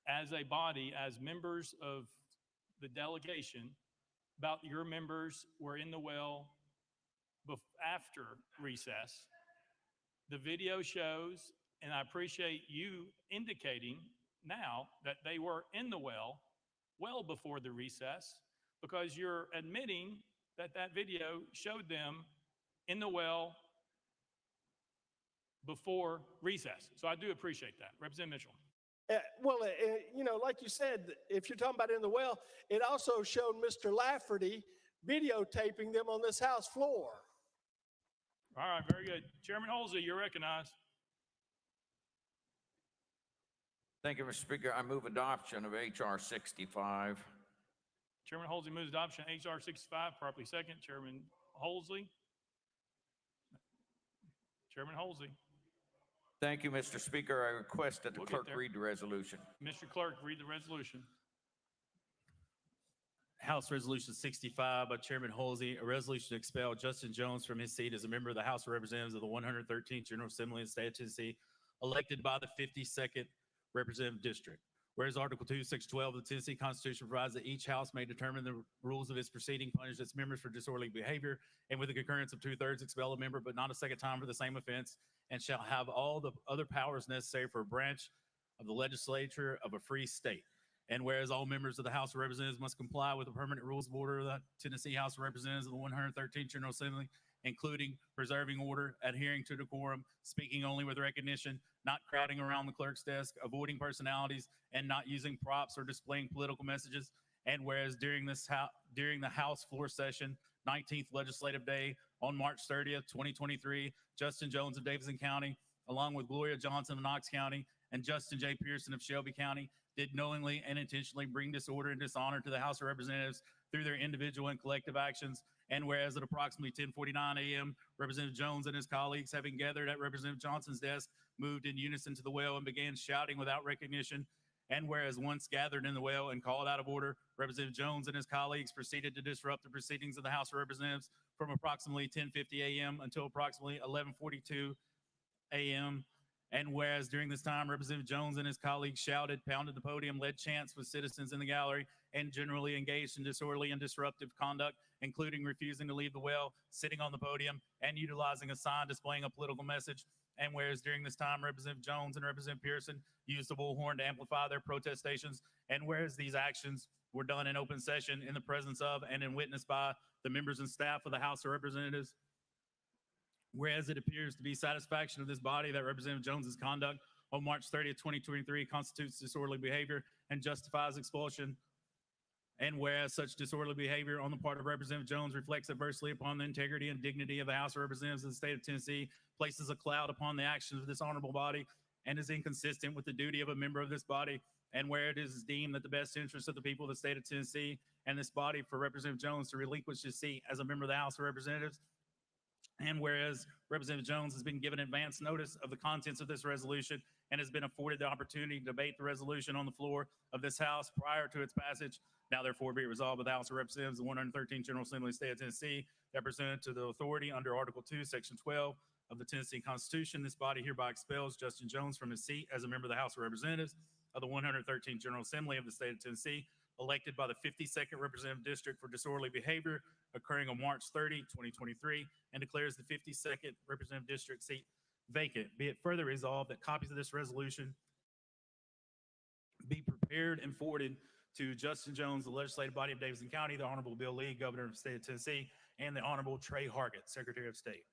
as a body, as members of the delegation, about your members were in the well after recess. The video shows, and I appreciate you indicating now that they were in the well before the recess, because you're admitting that video showed them in the well before recess. So I do appreciate that. Representative Mitchell. Like you said, if you're talking about in the well, it also showed Mr. Lafferty videotaping them on this House floor. All right, very good. Chairman Holsey, you're recognized. Thank you, Mr. Speaker. I move adoption of H.R. 65. Chairman Holsey moves adoption of H.R. 65, properly second. Chairman Holsey. Chairman Holsey. Thank you, Mr. Speaker. I request that the We'll get clerk there. read the resolution. Mr. Clerk, read the resolution. House Resolution 65 by Chairman Holsey, a resolution to expel Justin Jones from his seat as a member of the House of Representatives of the 113th General Assembly of the State of Tennessee, elected by the 52nd Representative District. Whereas Article 2, Section 12 of the Tennessee Constitution provides that each House may determine the rules of its proceeding, punish its members for disorderly behavior, and with the concurrence of 2/3 expel a member, but not a second time for the same offense, and shall have all the other powers necessary for a branch of the legislature of a free state. And whereas all members of the House of Representatives must comply with the permanent rules of order of the Tennessee House of Representatives of the 113th General Assembly, including preserving order, adhering to decorum, speaking only with recognition, not crowding around the clerk's desk, avoiding personalities, and not using props or displaying political messages. And whereas during the House floor session, 19th legislative day on March 30th, 2023, Justin Jones of Davidson County, along with Gloria Johnson of Knox County and Justin J. Pearson of Shelby County, did knowingly and intentionally bring disorder and dishonor to the House of Representatives through their individual and collective actions. And whereas at approximately 10:49 a.m., Representative Jones and his colleagues, having gathered at Representative Johnson's desk, moved in unison to the well and began shouting without recognition. And whereas once gathered in the well and called out of order, Representative Jones and his colleagues proceeded to disrupt the proceedings of the House of Representatives from approximately 10:50 a.m. until approximately 11:42 a.m. And whereas during this time, Representative Jones and his colleagues shouted, pounded the podium, led chants with citizens in the gallery, and generally engaged in disorderly and disruptive conduct, including refusing to leave the well, sitting on the podium, and utilizing a sign displaying a political message. And whereas during this time, Representative Jones and Representative Pearson used the bullhorn to amplify their protestations, and whereas these actions were done in open session in the presence of and in witness by the members and staff of the House of Representatives, whereas it appears to be satisfaction of this body that Representative Jones's conduct on March 30th, 2023 constitutes disorderly behavior and justifies expulsion. And whereas such disorderly behavior on the part of Representative Jones reflects adversely upon the integrity and dignity of the House of Representatives of the state of Tennessee, places a cloud upon the actions of this honorable body, and is inconsistent with the duty of a member of this body, and where it is deemed that the best interest of the people of the state of Tennessee and this body for Representative Jones to relinquish his seat as a member of the House of Representatives. And whereas Representative Jones has been given advance notice of the contents of this resolution and has been afforded the opportunity to debate the resolution on the floor of this House prior to its passage, now therefore be it resolved by the House of Representatives of the 113th General Assembly of the State of Tennessee that pursuant to the authority under Article 2, Section 12 of the Tennessee Constitution, this body hereby expels Justin Jones from his seat as a member of the House of Representatives of the 113th General Assembly of the State of Tennessee elected by the 52nd Representative District for disorderly behavior occurring on March 30, 2023, and declares the 52nd Representative District seat vacant. Be it further resolved that copies of this resolution be prepared and forwarded to Justin Jones, the legislative body of Davidson County, the Honorable Bill Lee, Governor of the State of Tennessee, and the Honorable Trey Hargett, Secretary of State.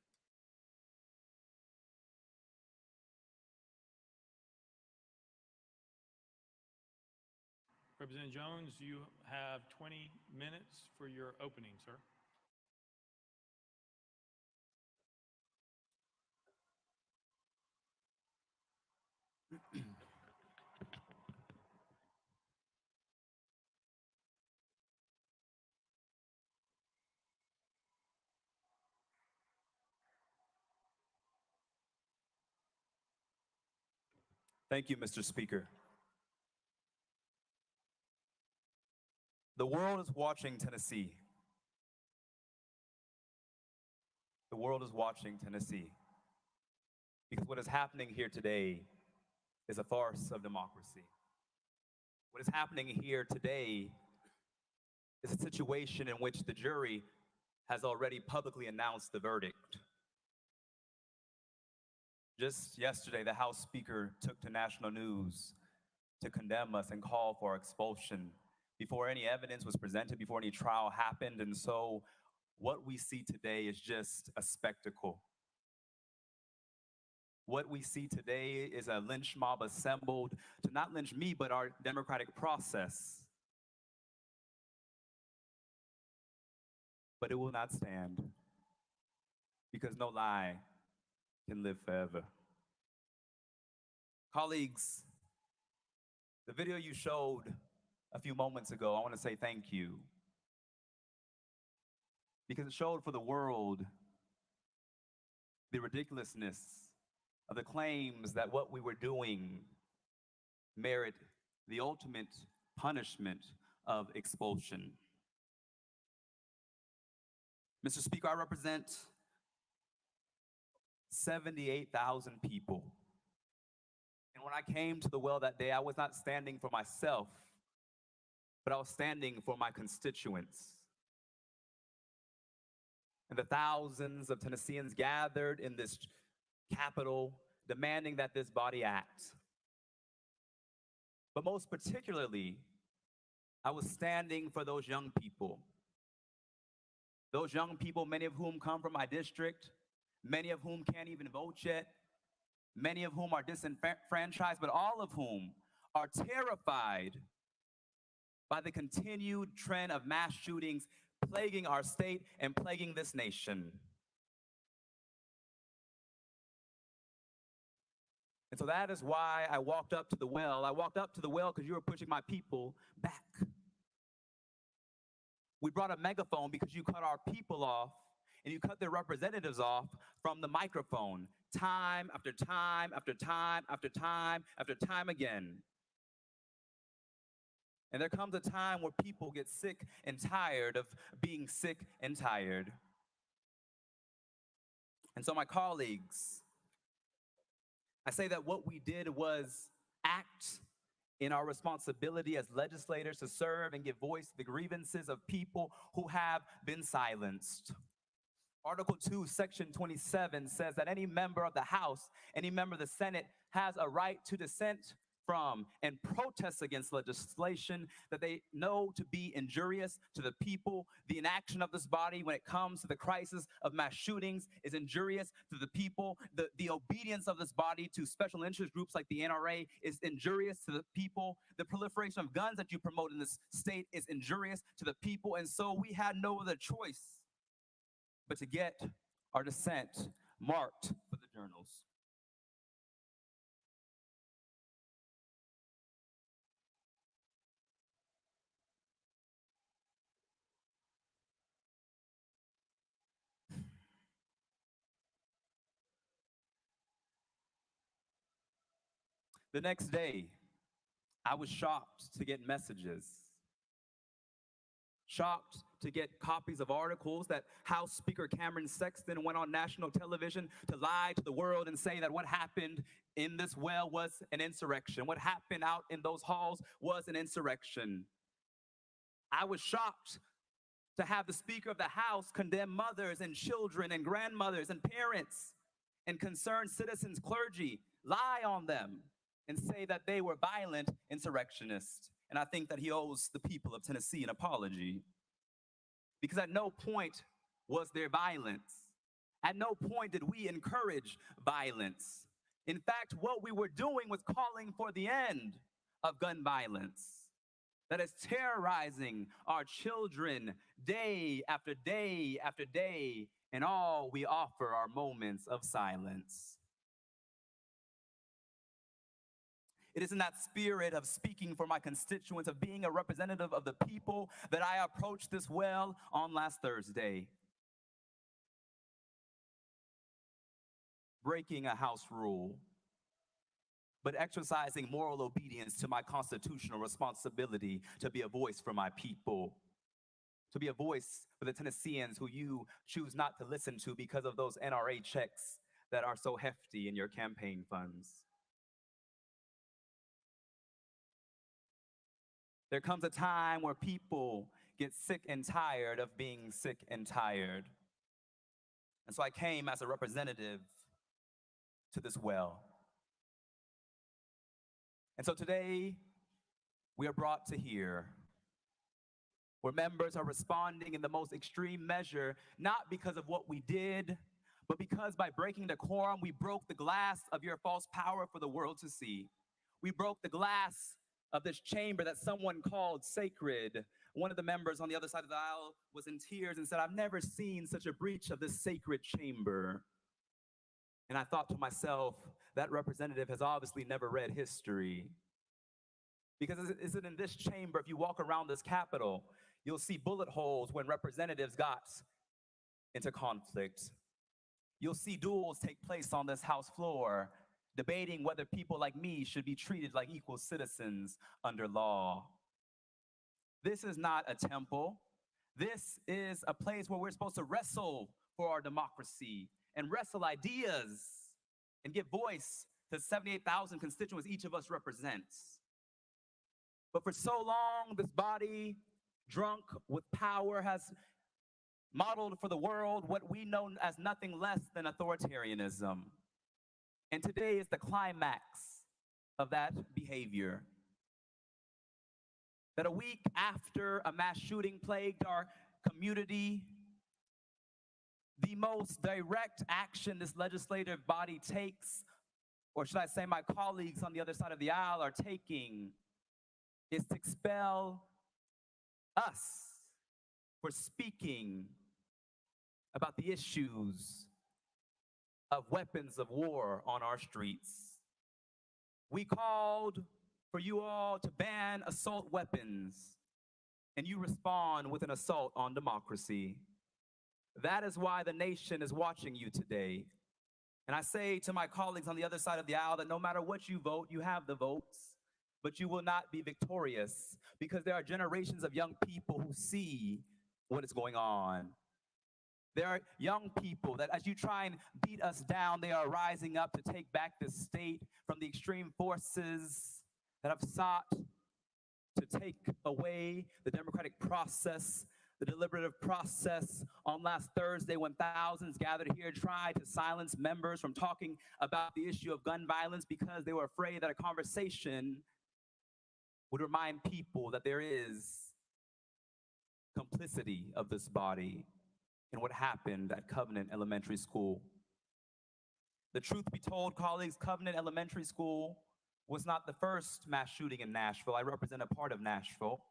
Representative Jones, you have 20 minutes for your opening, sir. Thank you, Mr. Speaker. The world is watching Tennessee. The world is watching Tennessee. Because what is happening here today is a farce of democracy. What is happening here today is a situation in which the jury has already publicly announced the verdict. Just yesterday, the House Speaker took to national news to condemn us and call for expulsion before any evidence was presented, before any trial happened. And so what we see today is just a spectacle. What we see today is a lynch mob assembled to not lynch me, but our democratic process. But it will not stand, because no lie can live forever. Colleagues, the video you showed a few moments ago, I want to say thank you, because it showed for the world the ridiculousness of the claims that what we were doing merit the ultimate punishment of expulsion. Mr. Speaker, I represent 78,000 people. And when I came to the well that day, I was not standing for myself, but I was standing for my constituents. And the thousands of Tennesseans gathered in this Capitol demanding that this body act. But most particularly, I was standing for those young people. Those young people, many of whom come from my district, many of whom can't even vote yet, many of whom are disenfranchised, but all of whom are terrified by the continued trend of mass shootings plaguing our state and plaguing this nation. And so that is why I walked up to the well. I walked up to the well because you were pushing my people back. We brought a megaphone because you cut our people off and you cut their representatives off from the microphone time after time after time after time after time again. And there comes a time where people get sick and tired of being sick and tired. And so my colleagues, I say that what we did was act in our responsibility as legislators to serve and give voice to the grievances of people who have been silenced. Article 2, Section 27 says that any member of the House, any member of the Senate has a right to dissent from and protest against legislation that they know to be injurious to the people. The inaction of this body when it comes to the crisis of mass shootings is injurious to the people. The obedience of this body to special interest groups like the NRA is injurious to the people. The proliferation of guns that you promote in this state is injurious to the people. And so we had no other choice but to get our dissent marked for the journals. The next day, I was shocked to get messages, shocked to get copies of articles that House Speaker Cameron Sexton went on national television to lie to the world and say that what happened in this well was an insurrection. What happened out in those halls was an insurrection. I was shocked to have the Speaker of the House condemn mothers and children and grandmothers and parents and concerned citizens, clergy, lie on them and say that they were violent insurrectionists. And I think that he owes the people of Tennessee an apology. Because at no point was there violence. At no point did we encourage violence. In fact, what we were doing was calling for the end of gun violence that is terrorizing our children day after day after day, and all we offer are moments of silence. It is in that spirit of speaking for my constituents, of being a representative of the people, that I approached this well on last Thursday. Breaking a house rule, but exercising moral obedience to my constitutional responsibility to be a voice for my people, to be a voice for the Tennesseans who you choose not to listen to because of those NRA checks that are so hefty in your campaign funds. There comes a time where people get sick and tired of being sick and tired. And so I came as a representative to this well. And so today, we are brought to here, where members are responding in the most extreme measure, not because of what we did, but because by breaking decorum, we broke the glass of your false power for the world to see. We broke the glass of this chamber that someone called sacred. One of the members on the other side of the aisle was in tears and said, "I've never seen such a breach of this sacred chamber." And I thought to myself, that representative has obviously never read history. Because is it in this chamber, if you walk around this Capitol, you'll see bullet holes when representatives got into conflict. You'll see duels take place on this House floor, debating whether people like me should be treated like equal citizens under law. This is not a temple. This is a place where we're supposed to wrestle for our democracy and wrestle ideas and give voice to 78,000 constituents each of us represents. But for so long, this body, drunk with power, has modeled for the world what we know as nothing less than authoritarianism. And today is the climax of that behavior. That a week after a mass shooting plagued our community, the most direct action this legislative body takes, or should I say my colleagues on the other side of the aisle are taking, is to expel us for speaking about the issues of weapons of war on our streets. We called for you all to ban assault weapons, and you respond with an assault on democracy. That is why the nation is watching you today. And I say to my colleagues on the other side of the aisle that no matter what you vote, you have the votes, but you will not be victorious, because there are generations of young people who see what is going on. There are young people that as you try and beat us down, they are rising up to take back this state from the extreme forces that have sought to take away the democratic process, the deliberative process. On last Thursday, when thousands gathered here, tried to silence members from talking about the issue of gun violence because they were afraid that a conversation would remind people that there is complicity of this body in what happened at Covenant Elementary School. The truth be told, colleagues, Covenant Elementary School was not the first mass shooting in Nashville. I represent a part of Nashville.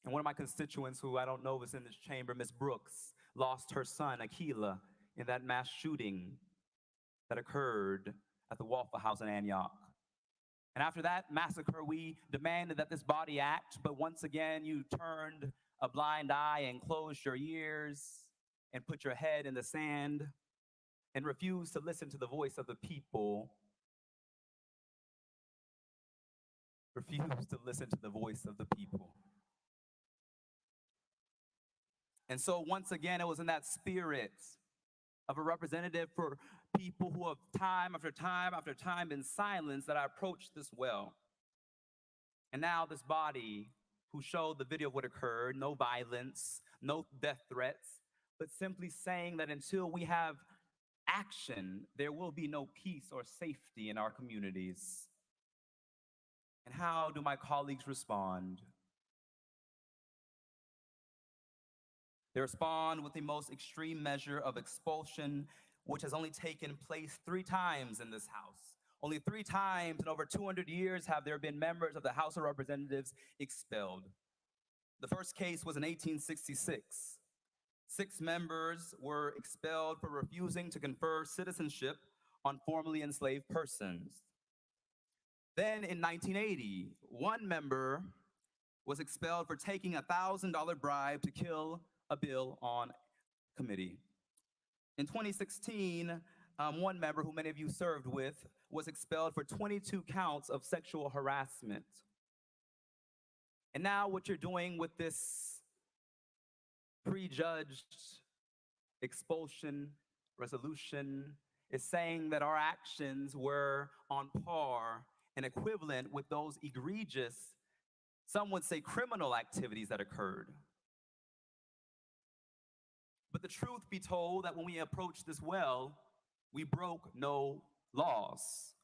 And one of my constituents, who I don't know is in this chamber, Ms. Brooks, lost her son, Akila, in that mass shooting that occurred at the Waffle House in Antioch. And after that massacre, we demanded that this body act, but once again, you turned a blind eye and closed your ears and put your head in the sand and refused to listen to the voice of the people. Refused to listen to the voice of the people. And so once again, it was in that spirit of a representative for people who have time after time after time been silenced that I approached this well. And now this body who showed the video of what occurred, no violence, no death threats, but simply saying that until we have action, there will be no peace or safety in our communities. And how do my colleagues respond? They respond with the most extreme measure of expulsion, which has only taken place 3 times in this House. Only 3 times in over 200 years have there been members of the House of Representatives expelled. The first case was in 1866. 6 members were expelled for refusing to confer citizenship on formerly enslaved persons. Then in 1980, 1 member was expelled for taking a $1,000 bribe to kill a bill on committee. In 2016, 1 member who many of you served with was expelled for 22 counts of sexual harassment. And now what you're doing with this prejudged expulsion resolution is saying that our actions were on par and equivalent with those egregious, some would say criminal activities that occurred. But the truth be told that when we approached this well, we broke no laws.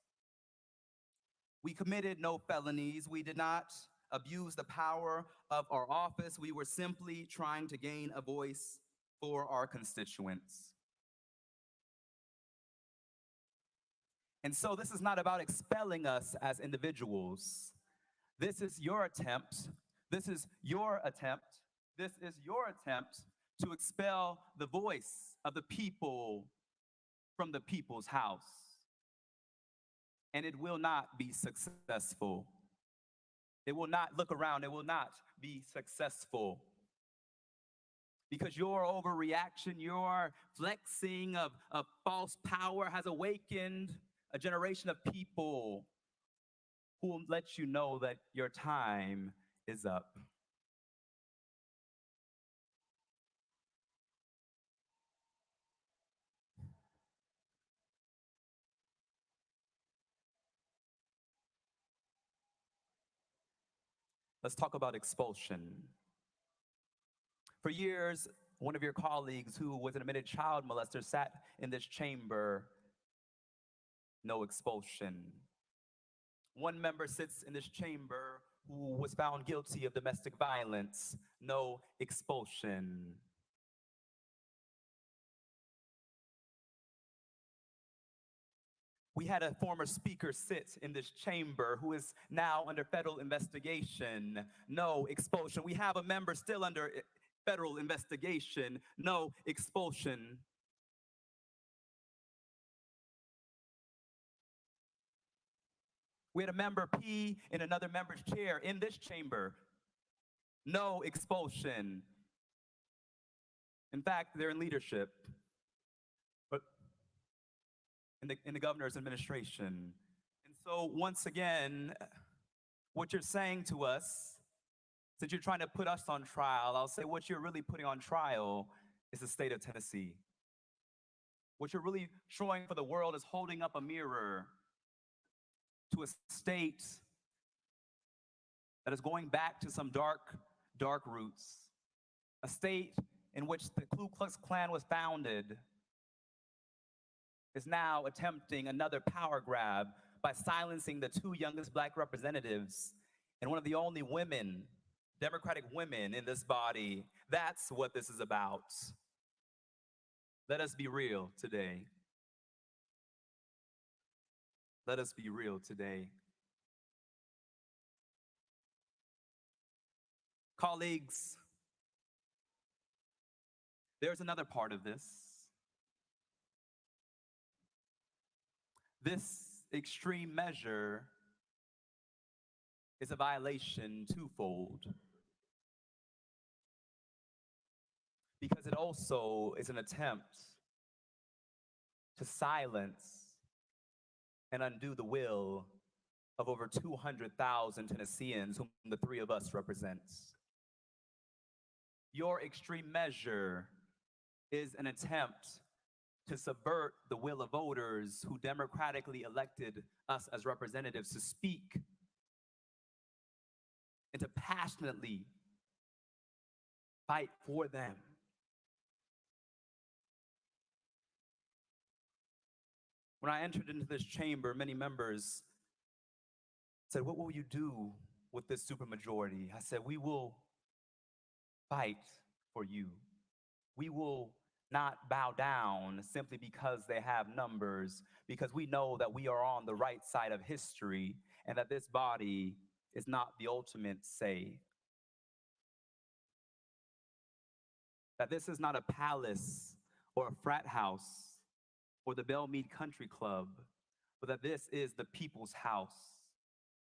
We committed no felonies. We did not abuse the power of our office. We were simply trying to gain a voice for our constituents. And so this is not about expelling us as individuals. This is your attempt. This is your attempt. This is your attempt to expel the voice of the people from the people's house. And it will not be successful. It will not, look around, it will not be successful. Because your overreaction, your flexing of false power has awakened a generation of people who will let you know that your time is up. Let's talk about expulsion. For years, one of your colleagues who was an admitted child molester sat in this chamber. No expulsion. 1 member sits in this chamber who was found guilty of domestic violence. No expulsion. We had a former speaker sit in this chamber who is now under federal investigation. No expulsion. We have a member still under federal investigation. No expulsion. We had a member pee in another member's chair in this chamber. No expulsion. In fact, they're in leadership, but in the governor's administration. And so once again, what you're saying to us, since you're trying to put us on trial, I'll say what you're really putting on trial is the state of Tennessee. What you're really showing for the world is holding up a mirror to a state that is going back to some dark roots, a state in which the Ku Klux Klan was founded, is now attempting another power grab by silencing the 2 youngest Black representatives and one of the only women, Democratic women in this body. That's what this is about. Let us be real today. Let us be real today. Colleagues, there's another part of this. This extreme measure is a violation twofold. Because it also is an attempt to silence and undo the will of over 200,000 Tennesseans whom the 3 of us represent. Your extreme measure is an attempt to subvert the will of voters who democratically elected us as representatives to speak and to passionately fight for them. When I entered into this chamber, many members said, "What will you do with this supermajority?" I said, "We will fight for you. We will not bow down simply because they have numbers, because we know that we are on the right side of history and that this body is not the ultimate say. That this is not a palace or a frat house or the Belmead Country Club, but that this is the people's house."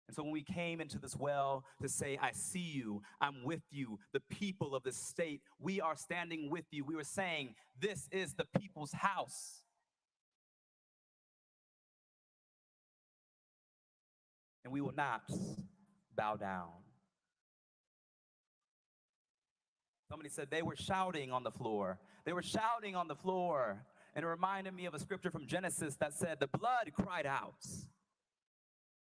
And so when we came into this well to say, "I see you, I'm with you, the people of this state, we are standing with you," we were saying, this is the people's house. And we will not bow down. Somebody said they were shouting on the floor. They were shouting on the floor. And it reminded me of a scripture from Genesis that said, the blood cried out.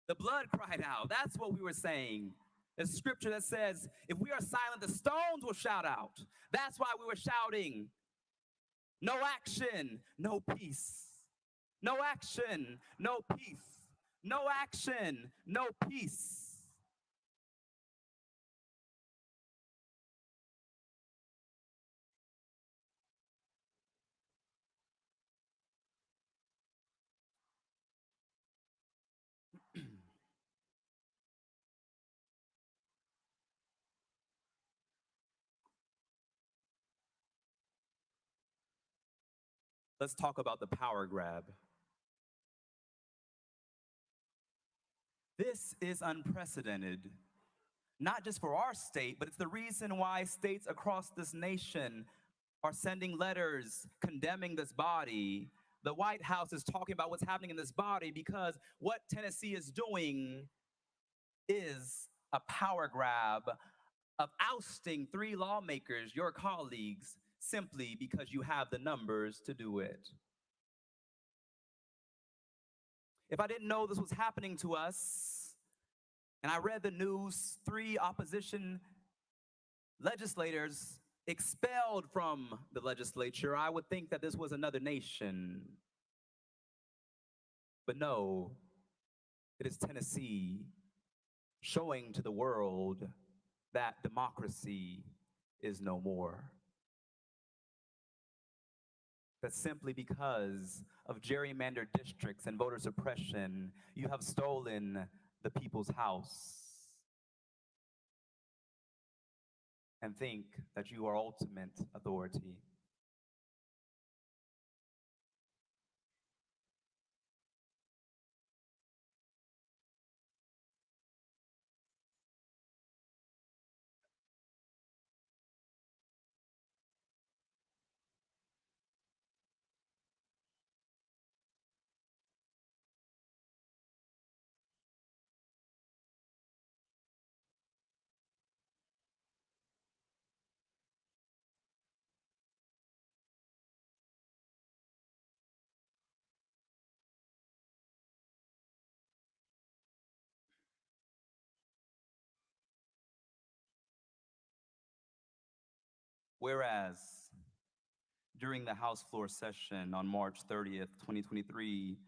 The blood cried out. That's what we were saying. There's a scripture that says, if we are silent, the stones will shout out. That's why we were shouting. No action, no peace. No action, no peace. No action, no peace. Let's talk about the power grab. This is unprecedented, not just for our state, but it's the reason why states across this nation are sending letters condemning this body. The White House is talking about what's happening in this body because what Tennessee is doing is a power grab of ousting 3 lawmakers, your colleagues, simply because you have the numbers to do it. If I didn't know this was happening to us, and I read the news, 3 opposition legislators expelled from the legislature, I would think that this was another nation. But no, it is Tennessee showing to the world that democracy is no more. That simply because of gerrymandered districts and voter suppression, you have stolen the people's house and think that you are ultimate authority. Whereas, during the House floor session on March 30th, 2023,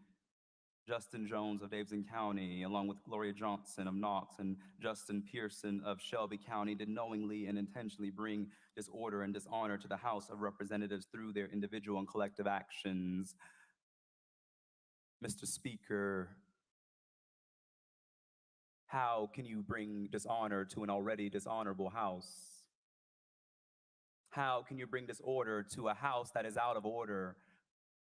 Justin Jones of Davidson County, along with Gloria Johnson of Knox and Justin Pearson of Shelby County, did knowingly and intentionally bring disorder and dishonor to the House of Representatives through their individual and collective actions. Mr. Speaker, how can you bring dishonor to an already dishonorable House? How can you bring disorder to a House that is out of order,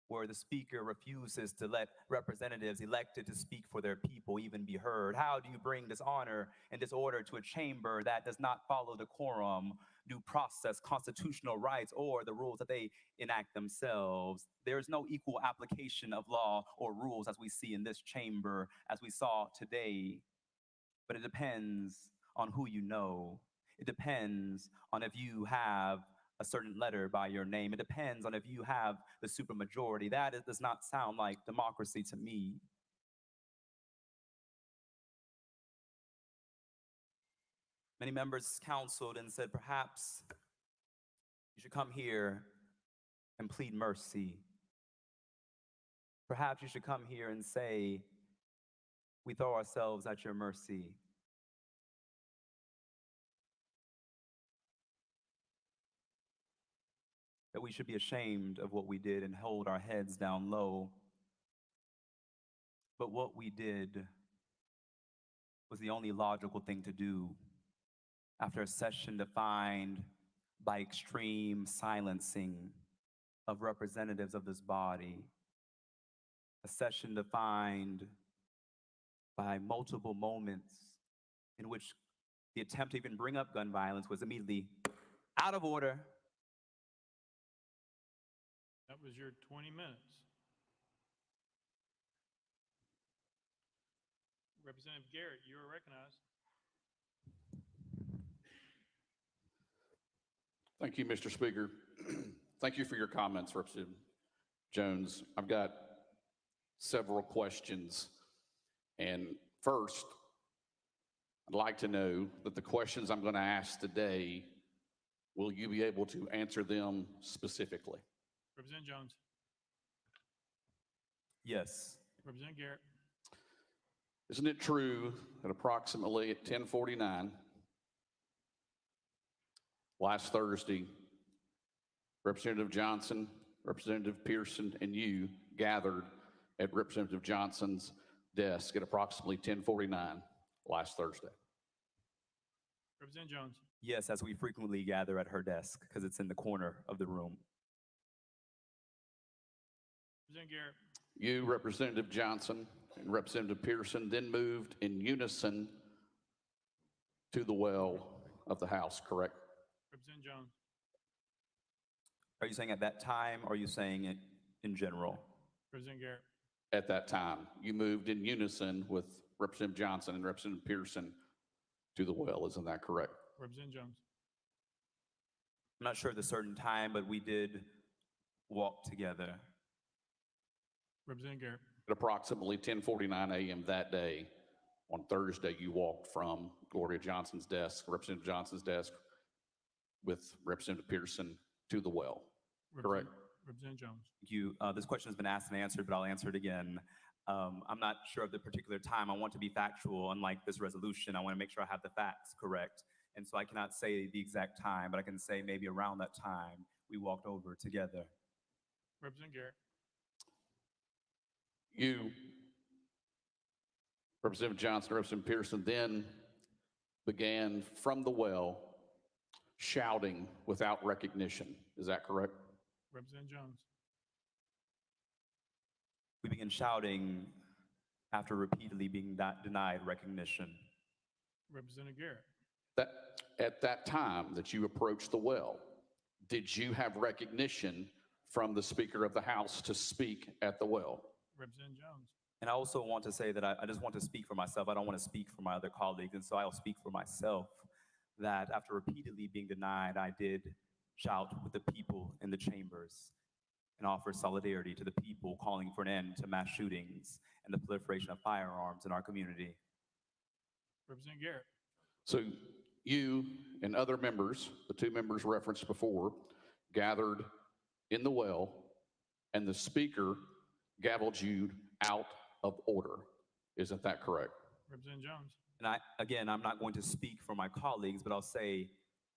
where the Speaker refuses to let representatives elected to speak for their people even be heard? How do you bring dishonor and disorder to a chamber that does not follow decorum, due process, constitutional rights, or the rules that they enact themselves? There is no equal application of law or rules as we see in this chamber, as we saw today. But it depends on who you know. It depends on if you have a certain letter by your name. It depends on if you have the supermajority. That does not sound like democracy to me. Many members counseled and said, perhaps you should come here and plead mercy. Perhaps you should come here and say, we throw ourselves at your mercy. That we should be ashamed of what we did and hold our heads down low. But what we did was the only logical thing to do after a session defined by extreme silencing of representatives of this body, a session defined by multiple moments in which the attempt to even bring up gun violence was immediately out of order. That was your 20 minutes. Representative Garrett, you are recognized. Thank you, Mr. Speaker. Thank you for your comments, Representative Jones. I've got several questions. And first, I'd like to know that the questions I'm going to ask today, will you be able to answer them specifically? Representative Jones. Yes. Representative Garrett. Isn't it true that approximately at 10:49 last Thursday, Representative Johnson, Representative Pearson, and you gathered at Representative Johnson's desk at approximately 10:49 last Thursday? Representative Jones. Yes, as we frequently gather at her desk because it's in the corner of the room. Representative Garrett. You, Representative Johnson, and Representative Pearson then moved in unison to the well of the House, correct? Representative Jones. Are you saying at that time, or are you saying it in general? Representative Garrett. At that time, you moved in unison with Representative Johnson and Representative Pearson to the well, isn't that correct? Representative Jones. I'm not sure of the certain time, but we did walk together. Representative Garrett. At approximately 10:49 a.m. that day, on Thursday, you walked from Gloria Johnson's desk, Representative Johnson's desk, with Representative Pearson to the well, correct? Representative Jones. Thank you. This question has been asked and answered, but I'll answer it again. I'm not sure of the particular time. I want to be factual. Unlike this resolution, I want to make sure I have the facts correct. And so I cannot say the exact time, but I can say maybe around that time we walked over together. Representative Garrett. You, Representative Johnson, Representative Pearson, then began from the well shouting without recognition. Is that correct? Representative Jones. We began shouting after repeatedly being denied recognition. Representative Garrett. At that time that you approached the well, did you have recognition from the Speaker of the House to speak at the well? Representative Jones. And I also want to say that I just want to speak for myself. I don't want to speak for my other colleagues. And so I'll speak for myself that after repeatedly being denied, I did shout with the people in the chambers and offer solidarity to the people calling for an end to mass shootings and the proliferation of firearms in our community. Representative Garrett. So you and other members, the two members referenced before, gathered in the well, and the Speaker gavelled you out of order. Isn't that correct? Representative Jones. And I'm not going to speak for my colleagues, but I'll say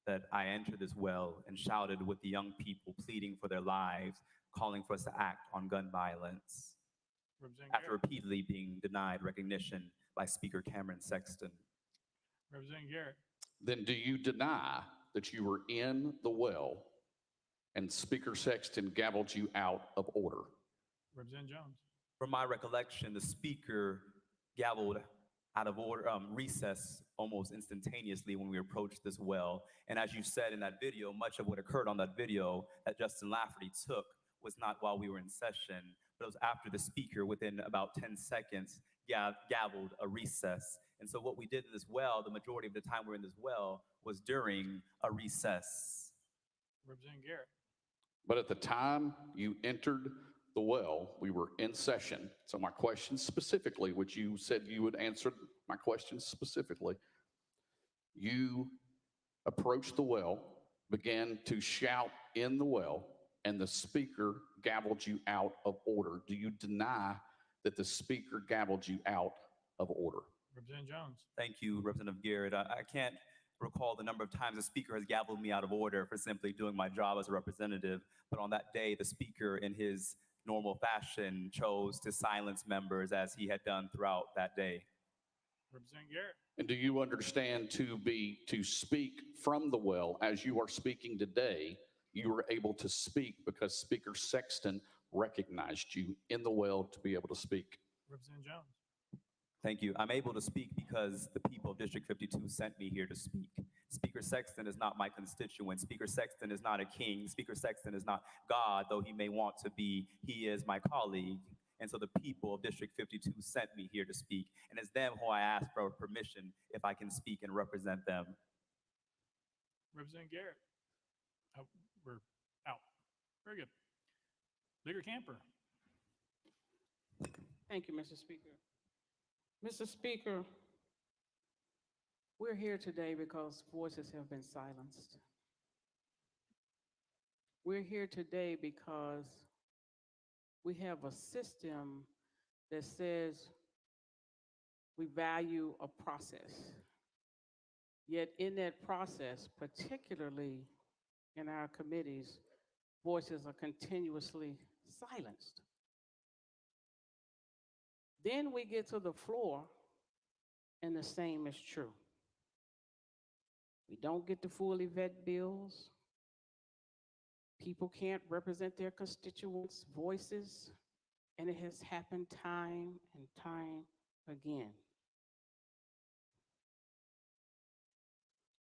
that I entered this well and shouted with the young people pleading for their lives, calling for us to act on gun violence after repeatedly being denied recognition by Speaker Cameron Sexton. Representative Garrett. Then do you deny that you were in the well and Speaker Sexton gavelled you out of order? Representative Jones. From my recollection, the Speaker gavelled out of order, recess almost instantaneously when we approached this well. And as you said in that video, much of what occurred on that video that Justin Lafferty took was not while we were in session, but it was after the Speaker, within about 10 seconds, gavelled a recess. And so what we did in this well, the majority of the time we were in this well, was during a recess. Representative Garrett. But at the time you entered the well, we were in session. So my question specifically, which you said you would answer my question specifically, You approached the well, began to shout in the well, and the speaker gavelled you out of order. Do you deny that the speaker gavelled you out of order? Representative Jones. Thank you, Representative Garrett. I can't recall the number of times the speaker has gavelled me out of order for simply doing my job as a representative, but on that day, the speaker, in his normal fashion, chose to silence members as he had done throughout that day. Representative Garrett. And do you understand to speak from the well as you are speaking today, you were able to speak because Speaker Sexton recognized you in the well to be able to speak? Representative Jones. Thank you. I'm able to speak because the people of District 52 sent me here to speak. Speaker Sexton is not my constituent. Speaker Sexton is not a king. Speaker Sexton is not God, though he may want to be. He is my colleague. And so the people of District 52 sent me here to speak. And it's them who I ask for permission if I can speak and represent them. Representative Garrett. Oh, we're out. Very good. Leader Camper. Thank you, Mr. Speaker. Mr. Speaker, we're here today because voices have been silenced. We're here today because we have a system that says we value a process. Yet in that process, particularly in our committees, voices are continuously silenced. Then we get to the floor and the same is true. We don't get to fully vet bills. People can't represent their constituents' voices, and it has happened time and time again.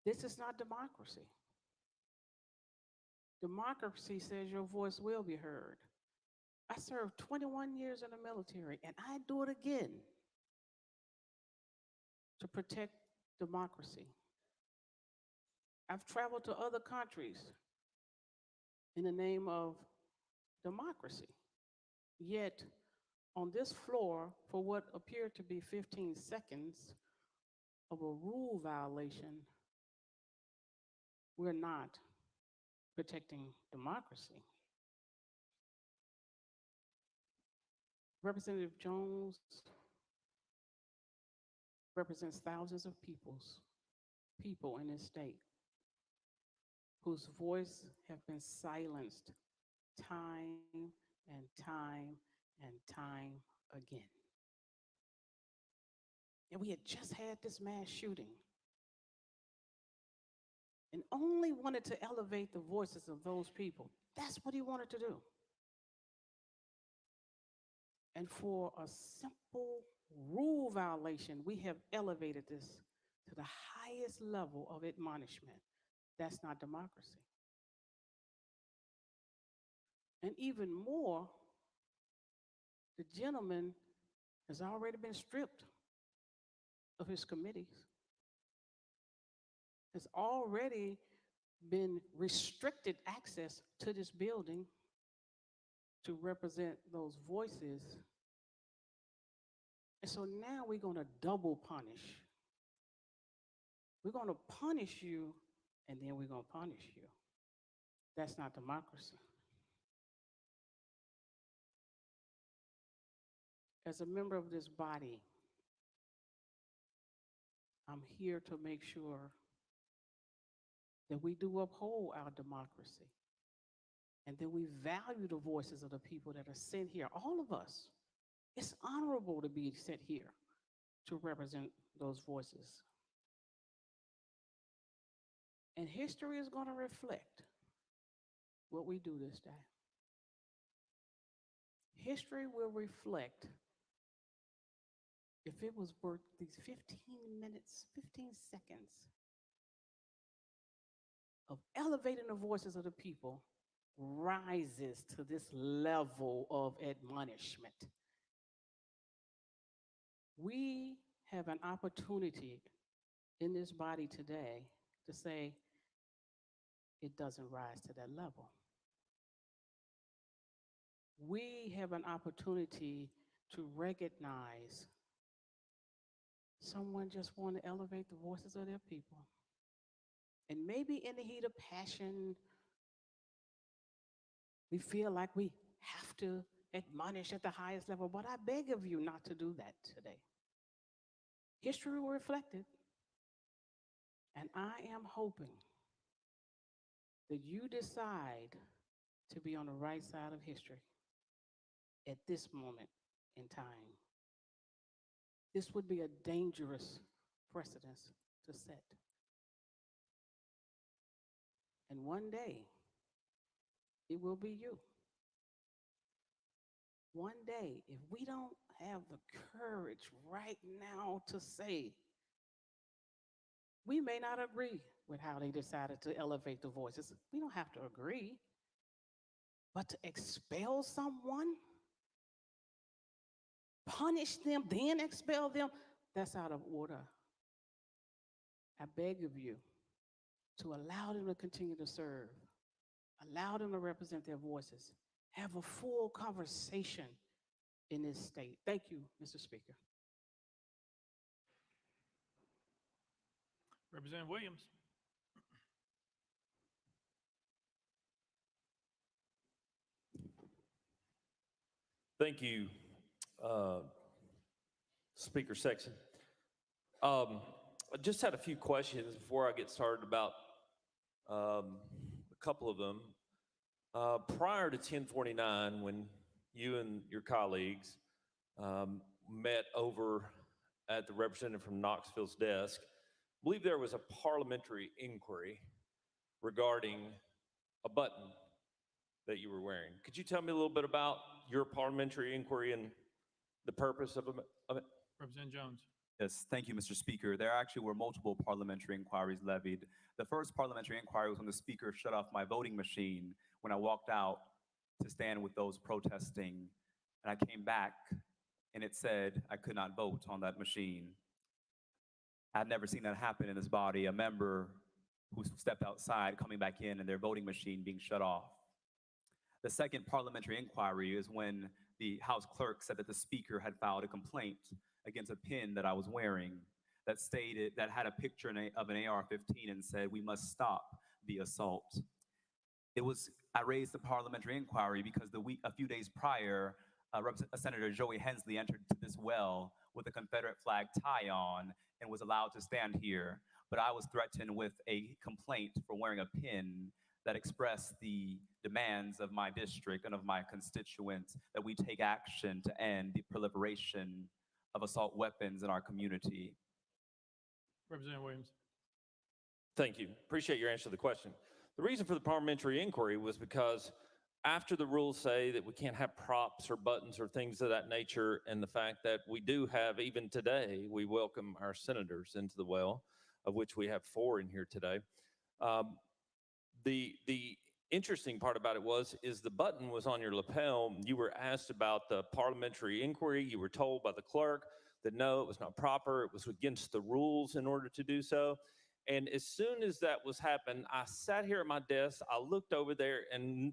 This is not democracy. Democracy says your voice will be heard. I served 21 years in the military, and I do it again to protect democracy. I've traveled to other countries in the name of democracy. Yet, on this floor, for what appeared to be 15 seconds of a rule violation, we're not protecting democracy. Representative Jones represents thousands of people in this state whose voice have been silenced time and time and time again. And we had just had this mass shooting and only wanted to elevate the voices of those people. That's what he wanted to do. And for a simple rule violation, we have elevated this to the highest level of admonishment. That's not democracy. And even more, the gentleman has already been stripped of his committees, has already been restricted access to this building to represent those voices. And so now we're going to double punish. We're going to punish you, and then we're going to punish you. That's not democracy. As a member of this body, I'm here to make sure that we do uphold our democracy and that we value the voices of the people that are sent here, all of us. It's honorable to be sent here to represent those voices. And history is going to reflect what we do this day. History will reflect if it was worth these 15 minutes, 15 seconds of elevating the voices of the people rises to this level of admonishment. We have an opportunity in this body today to say it doesn't rise to that level. We have an opportunity to recognize someone just want to elevate the voices of their people. And maybe in the heat of passion, we feel like we have to admonish at the highest level, but I beg of you not to do that today. History will reflect it. And I am hoping that you decide to be on the right side of history at this moment in time. This would be a dangerous precedence to set. And one day, it will be you. One day, if we don't have the courage right now to say, we may not agree with how they decided to elevate the voices. We don't have to agree. But to expel someone, punish them, then expel them, that's out of order. I beg of you to allow them to continue to serve, allow them to represent their voices, have a full conversation in this state. Thank you, Mr. Speaker. Representative Williams. Thank you, Speaker Sexton. I just had a few questions before I get started about a couple of them. Prior to 1049, when you and your colleagues met over at the representative from Knoxville's desk, I believe there was a parliamentary inquiry regarding a button that you were wearing. Could you tell me a little bit about your parliamentary inquiry and the purpose of it? Representative Jones. Yes, thank you, Mr. Speaker. There actually were multiple parliamentary inquiries levied. The first parliamentary inquiry was when the Speaker shut off my voting machine when I walked out to stand with those protesting. And I came back and it said I could not vote on that machine. I'd never seen that happen in this body, a member who stepped outside coming back in and their voting machine being shut off. The second parliamentary inquiry is when the House clerk said that the Speaker had filed a complaint against a pin that I was wearing that stated, that had a picture of an AR-15 and said, "We must stop the assault." I raised the parliamentary inquiry because a few days prior, Senator Joey Hensley entered this well with a Confederate flag tie on and was allowed to stand here. But I was threatened with a complaint for wearing a pin that expressed the demands of my district and of my constituents that we take action to end the proliferation of assault weapons in our community. Representative Williams. Thank you. Appreciate your answer to the question. The reason for the parliamentary inquiry was because after the rules say that we can't have props or buttons or things of that nature, and the fact that we do have, even today, we welcome our senators into the well, of which we have 4 in here today. The interesting part about it is the button was on your lapel. You were asked about the parliamentary inquiry. You were told by the clerk that no, it was not proper. It was against the rules in order to do so. And as soon as that was happened, I sat here at my desk, I looked over there, and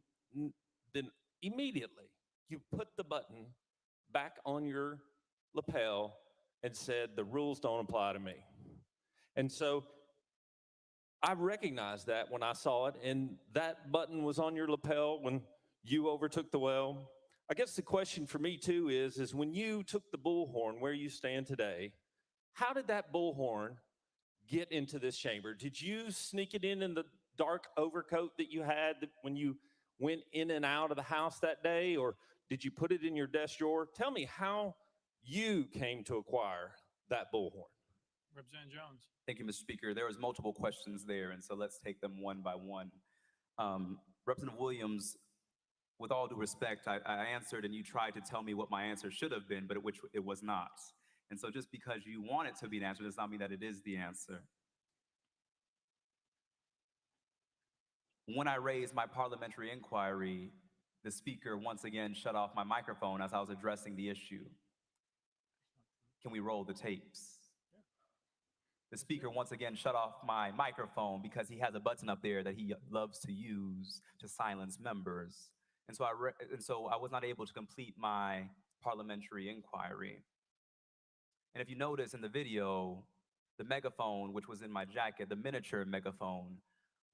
then immediately you put the button back on your lapel and said, the rules don't apply to me. And so I recognized that when I saw it, and that button was on your lapel when you overtook the well. I guess the question for me too is when you took the bullhorn where you stand today, how did that bullhorn get into this chamber? Did you sneak it in the dark overcoat that you had when you went in and out of the house that day, or did you put it in your desk drawer? Tell me how you came to acquire that bullhorn. Representative Jones. Thank you, Mr. Speaker. There was multiple questions there, and so let's take them one by one. Representative Williams, with all due respect, I answered and you tried to tell me what my answer should have been, but which it was not. And so just because you want it to be an answer does not mean that it is the answer. When I raised my parliamentary inquiry, the Speaker once again shut off my microphone as I was addressing the issue. Can we roll the tapes? The Speaker once again shut off my microphone because he has a button up there that he loves to use to silence members. And so I was not able to complete my parliamentary inquiry. And if you notice in the video, The megaphone, which was in my jacket, the miniature megaphone,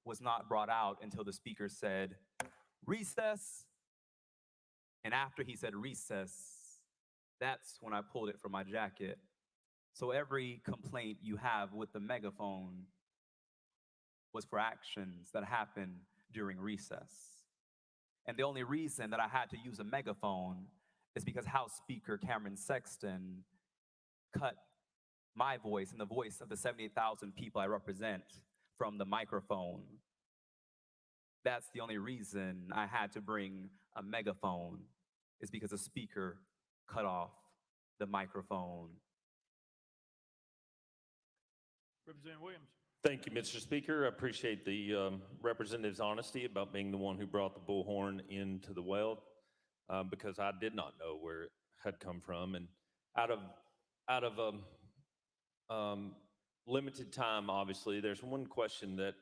was not brought out until the speaker said, "Recess." And after he said recess, that's when I pulled it from my jacket. So every complaint you have with the megaphone was for actions that happened during recess. And the only reason that I had to use a megaphone is because House Speaker Cameron Sexton cut my voice and the voice of the 78,000 people I represent from the microphone. That's the only reason I had to bring a megaphone, is because the speaker cut off the microphone. Representative Williams. Thank you, Mr. Speaker. I appreciate the representative's honesty about being the one who brought the bullhorn into the well, because I did not know where it had come from. And out of limited time, obviously, there's one question that,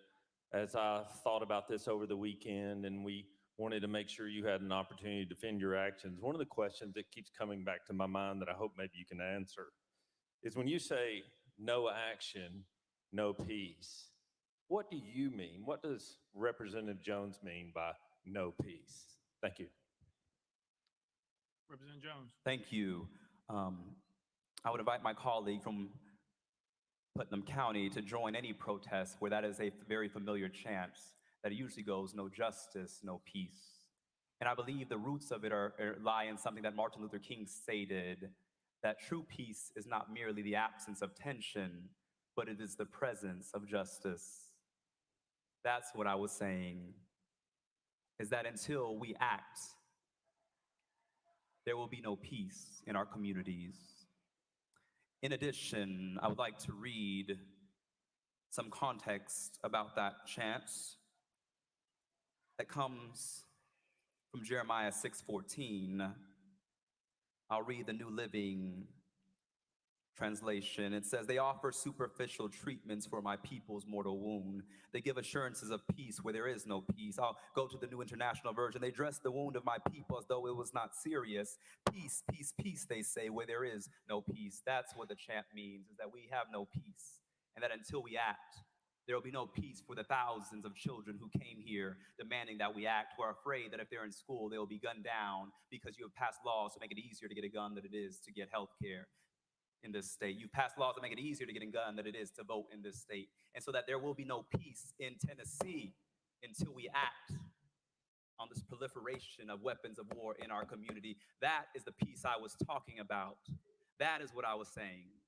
as I thought about this over the weekend, and we wanted to make sure you had an opportunity to defend your actions, one of the questions that keeps coming back to my mind that I hope maybe you can answer is, when you say no action, no peace, what do you mean? What does Representative Jones mean by no peace? Thank you. Representative Jones. Thank you. I would invite my colleague from Putnam County to join any protest where that is a very familiar chant that usually goes, "No justice, no peace." And I believe the roots of it lie in something that Martin Luther King stated, that true peace is not merely the absence of tension, but it is the presence of justice. That's what I was saying, is that until we act, there will be no peace in our communities. In addition, I would like to read some context about that chant that comes from Jeremiah 6:14. I'll read the New Living Translation. It says, "They offer superficial treatments for my people's mortal wound. They give assurances of peace where there is no peace." I'll go to the New International Version. "They dress the wound of my people as though it was not serious. Peace, peace, peace, they say, where there is no peace." That's what the chant means, is that we have no peace, and that until we act, there will be no peace for the thousands of children who came here demanding that we act, who are afraid that if they're in school, they will be gunned down because you have passed laws to make it easier to get a gun than it is to get health care in this state. You've passed laws that make it easier to get a gun than it is to vote in this state. And so that there will be no peace in Tennessee until we act on this proliferation of weapons of war in our community. That is the peace I was talking about. That is what I was saying.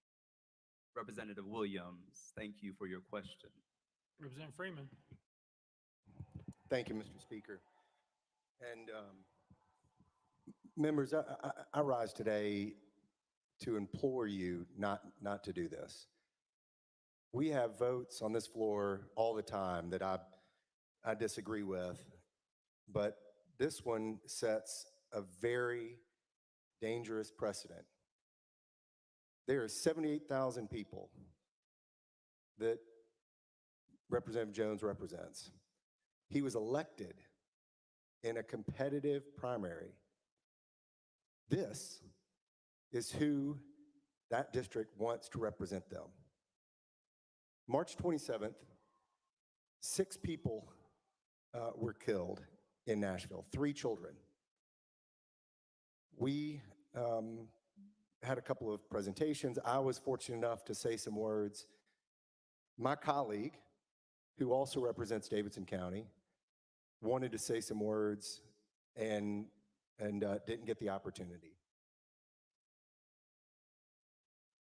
Representative Williams, thank you for your question. Representative Freeman. Thank you, Mr. Speaker. And members, I rise today to implore you not to do this. We have votes on this floor all the time that I disagree with, but this one sets a very dangerous precedent. There are 78,000 people that Representative Jones represents. He was elected in a competitive primary. This is who that district wants to represent them. March 27th, 6 people were killed in Nashville, 3 children. We had a couple of presentations. I was fortunate enough to say some words. My colleague, who also represents Davidson County, wanted to say some words and didn't get the opportunity.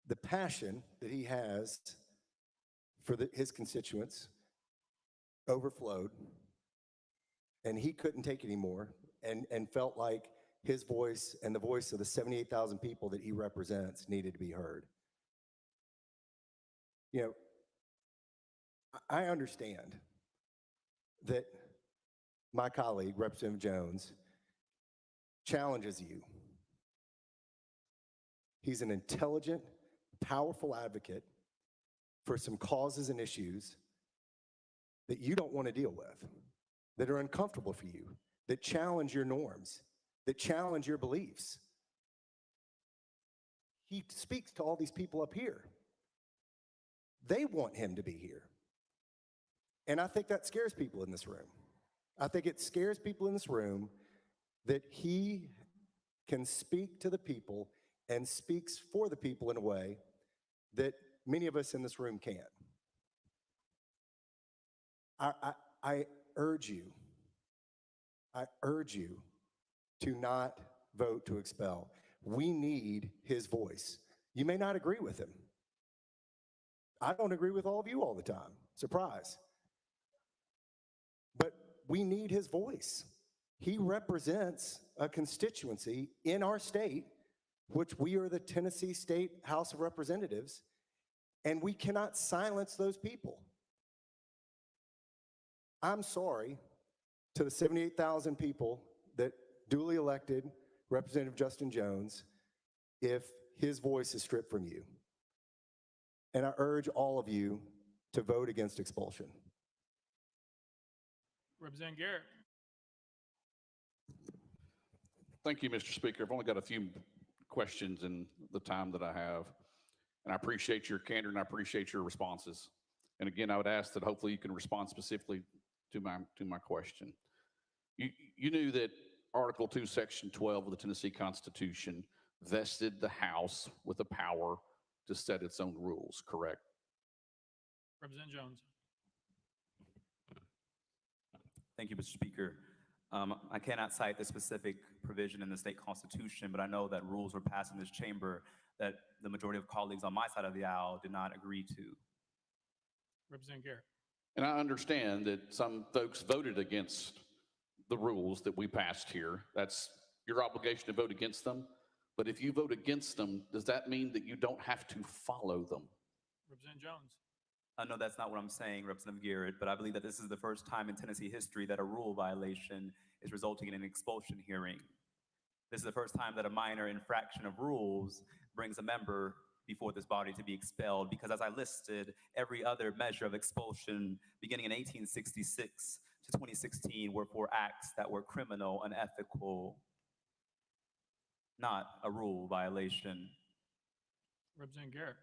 The passion that he has for his constituents overflowed, and he couldn't take it anymore, and felt like his voice and the voice of the 78,000 people that he represents needed to be heard. You know, I understand that my colleague, Representative Jones, challenges you. He's an intelligent, powerful advocate for some causes and issues that you don't want to deal with, that are uncomfortable for you, that challenge your norms, that challenge your beliefs. He speaks to all these people up here. They want him to be here. And I think that scares people in this room. I think it scares people in this room that he can speak to the people and speaks for the people in a way that many of us in this room can't. I urge you to not vote to expel. We need his voice. You may not agree with him. I don't agree with all of you all the time. Surprise. But we need his voice. He represents a constituency in our state, which we are the Tennessee State House of Representatives, and we cannot silence those people. I'm sorry to the 78,000 people that duly elected Representative Justin Jones if his voice is stripped from you. And I urge all of you to vote against expulsion. Representative Garrett. Thank you, Mr. Speaker. I've only got a few questions in the time that I have, and I appreciate your candor and I appreciate your responses. And again, I would ask that hopefully you can respond specifically to my question. You knew that Article 2, Section 12 of the Tennessee Constitution vested the House with the power to set its own rules, correct? Representative Jones. Thank you, Mr. Speaker. I cannot cite the specific provision in the state constitution, but I know that rules were passed in this chamber that the majority of colleagues on my side of the aisle did not agree to. Representative Garrett. And I understand that some folks voted against the rules that we passed here. That's your obligation to vote against them. But if you vote against them, does that mean that you don't have to follow them? Representative Jones. No, that's not what I'm saying, Representative Garrett, but I believe that this is the first time in Tennessee history that a rule violation is resulting in an expulsion hearing. This is the first time that a minor infraction of rules brings a member before this body to be expelled, because as I listed, every other measure of expulsion beginning in 1866 to 2016 were for acts that were criminal, unethical, not a rule violation. Representative Garrett.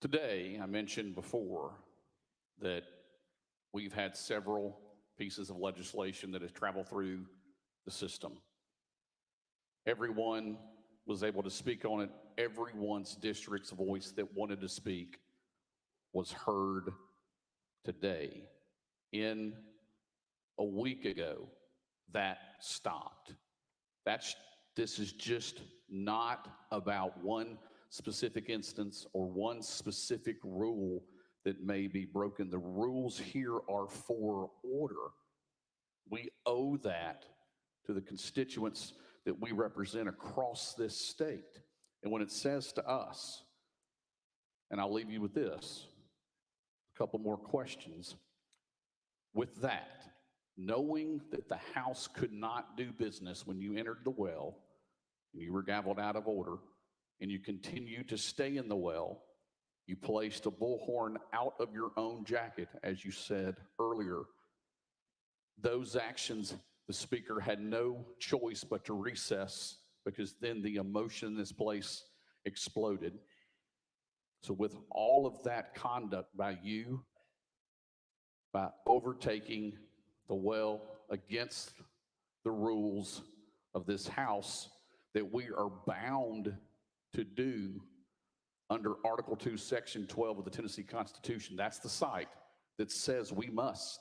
Today, I mentioned before that we've had several pieces of legislation that has traveled through the system. Everyone was able to speak on it. Everyone's district's voice that wanted to speak was heard today. In a week ago, that stopped. This is just not about one specific instance or one specific rule that may be broken. The rules here are for order. We owe that to the constituents that we represent across this state. And when it says to us, and I'll leave you with this, a couple more questions. With that, knowing that the House could not do business when you entered the well, and you were gavelled out of order, and you continue to stay in the well, you placed a bullhorn out of your own jacket, as you said earlier. Those actions, the Speaker had no choice but to recess, because then the emotion in this place exploded. So with all of that conduct by you, by overtaking the well against the rules of this House that we are bound to do under Article 2, Section 12 of the Tennessee Constitution. That's the site that says we must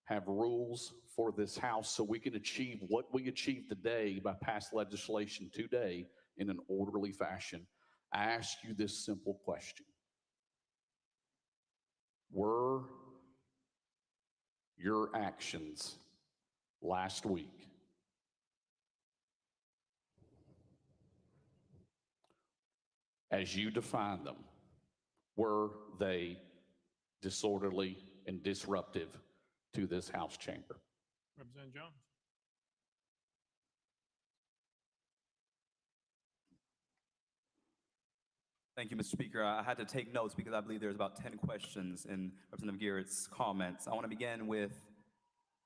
have rules for this House so we can achieve what we achieved today by passed legislation today in an orderly fashion. I ask you this simple question. Were your actions last week as you define them, were they disorderly and disruptive to this House chamber? Representative Jones. Thank you, Mr. Speaker. I had to take notes because I believe there's about 10 questions in Representative Garrett's comments. I want to begin with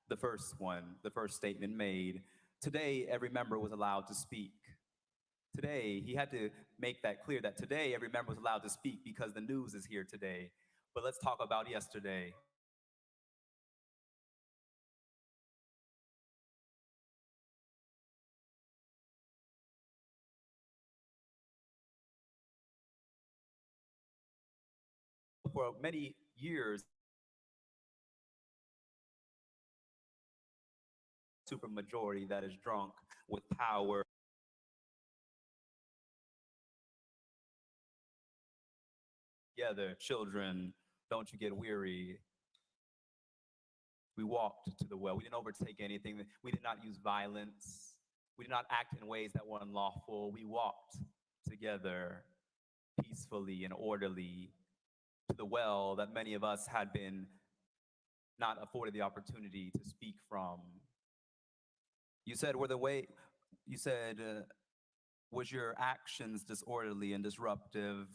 the first one, the first statement made. Today, every member was allowed to speak. Today, he had to make that clear that today every member was allowed to speak because the news is here today. But let's talk about yesterday. For many years, supermajority that is drunk with power. Together, children, don't you get weary. We walked to the well. We didn't overtake anything. We did not use violence. We did not act in ways that were unlawful. We walked together peacefully and orderly to the well that many of us had been not afforded the opportunity to speak from. You said, was your actions disorderly and disruptive?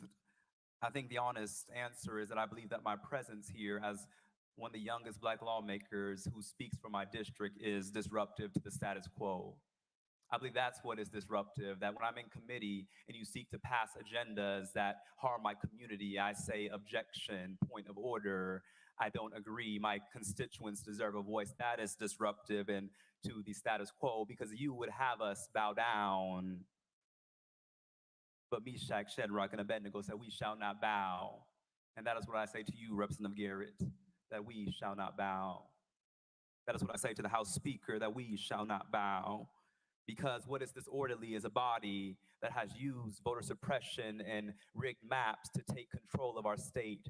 I think the honest answer is that I believe that my presence here as one of the youngest Black lawmakers who speaks for my district is disruptive to the status quo. I believe that's what is disruptive, that when I'm in committee and you seek to pass agendas that harm my community, I say objection, point of order, I don't agree, my constituents deserve a voice. That is disruptive and to the status quo because you would have us bow down. But Meshach, Shadrach, and Abednego said, we shall not bow. And that is what I say to you, Representative Garrett, that we shall not bow. That is what I say to the House Speaker, that we shall not bow. Because what is disorderly is a body that has used voter suppression and rigged maps to take control of our state.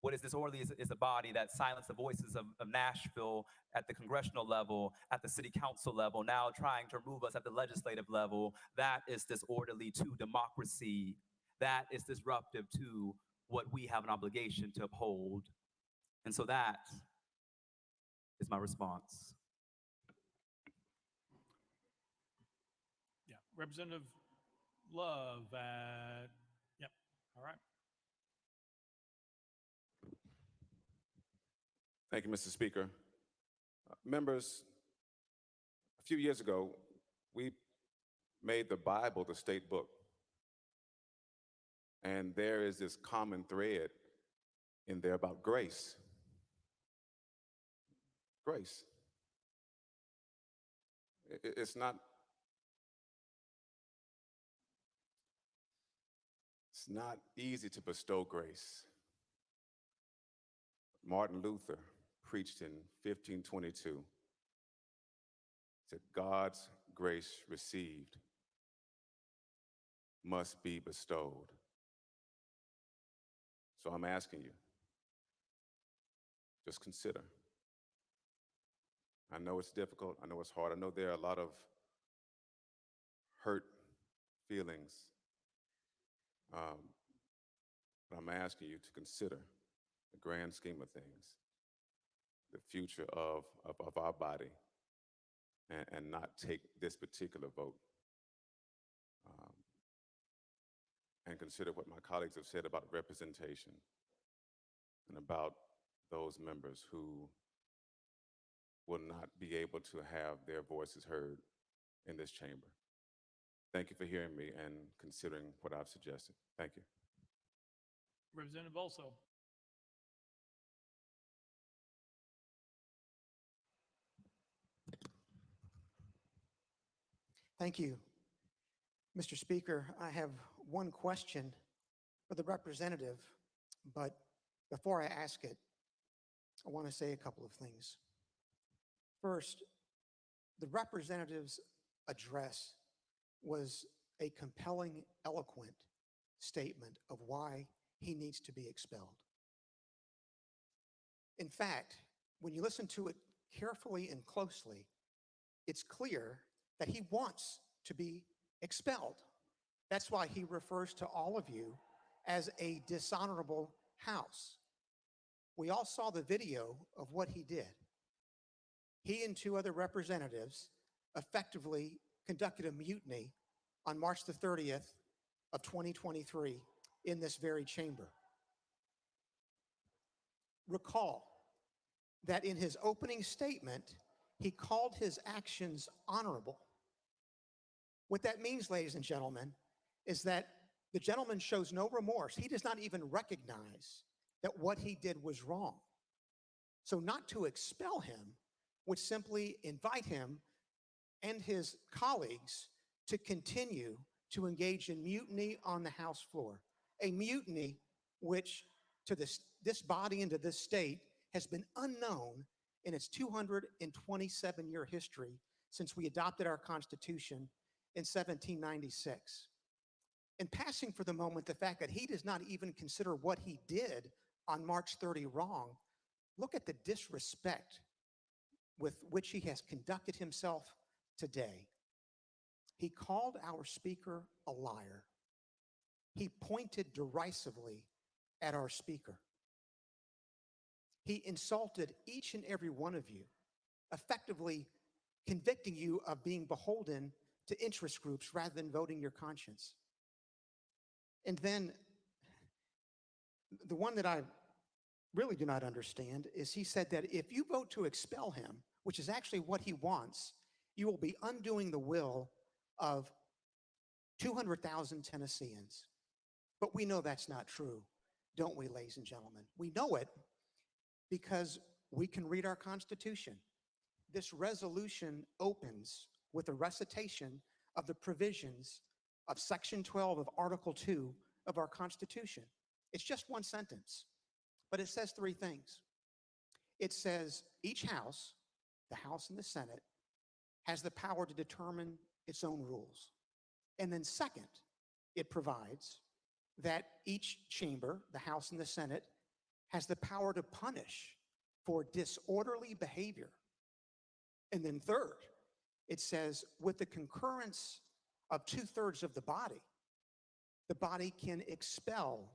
What is disorderly is a body that silenced the voices of Nashville at the congressional level, at the city council level, now trying to remove us at the legislative level. That is disorderly to democracy. That is disruptive to what we have an obligation to uphold. And so that is my response. Yeah, Representative Love yep, all right. Thank you, Mr. Speaker. Members, a few years ago, we made the Bible the state book. And there is this common thread in there about grace. Grace. It's not easy to bestow grace. Martin Luther preached in 1522, said, God's grace received must be bestowed. So I'm asking you, just consider. I know it's difficult, I know it's hard, I know there are a lot of hurt feelings, but I'm asking you to consider the grand scheme of things, the future of our body, and not take this particular vote. And consider what my colleagues have said about representation and about those members who will not be able to have their voices heard in this chamber. Thank you for hearing me and considering what I've suggested. Thank you. Representative also. Thank you. Mr. Speaker, I have one question for the representative, but before I ask it, I want to say a couple of things. First, the representative's address was a compelling, eloquent statement of why he needs to be expelled. In fact, when you listen to it carefully and closely, it's clear that he wants to be expelled. That's why he refers to all of you as a dishonorable house. We all saw the video of what he did. He and two other representatives effectively conducted a mutiny on March the 30th of 2023 in this very chamber. Recall that in his opening statement, he called his actions honorable. What that means, ladies and gentlemen, is that the gentleman shows no remorse. He does not even recognize that what he did was wrong. So not to expel him would simply invite him and his colleagues to continue to engage in mutiny on the House floor, a mutiny which to this body and to this state has been unknown in its 227-year history since we adopted our Constitution in 1796. And passing for the moment the fact that he does not even consider what he did on March 30 wrong, look at the disrespect with which he has conducted himself today. He called our speaker a liar. He pointed derisively at our speaker. He insulted each and every one of you, effectively convicting you of being beholden to interest groups rather than voting your conscience. And then the one that I really do not understand is he said that if you vote to expel him, which is actually what he wants, you will be undoing the will of 200,000 Tennesseans. But we know that's not true, don't we, ladies and gentlemen? We know it because we can read our Constitution. This resolution opens with a recitation of the provisions of Section 12 of Article 2 of our Constitution. It's just one sentence, but it says three things. It says each house, the House and the Senate, has the power to determine its own rules. And then second, it provides that each chamber, the House and the Senate, has the power to punish for disorderly behavior. And then third, it says with the concurrence of 2/3 of the body can expel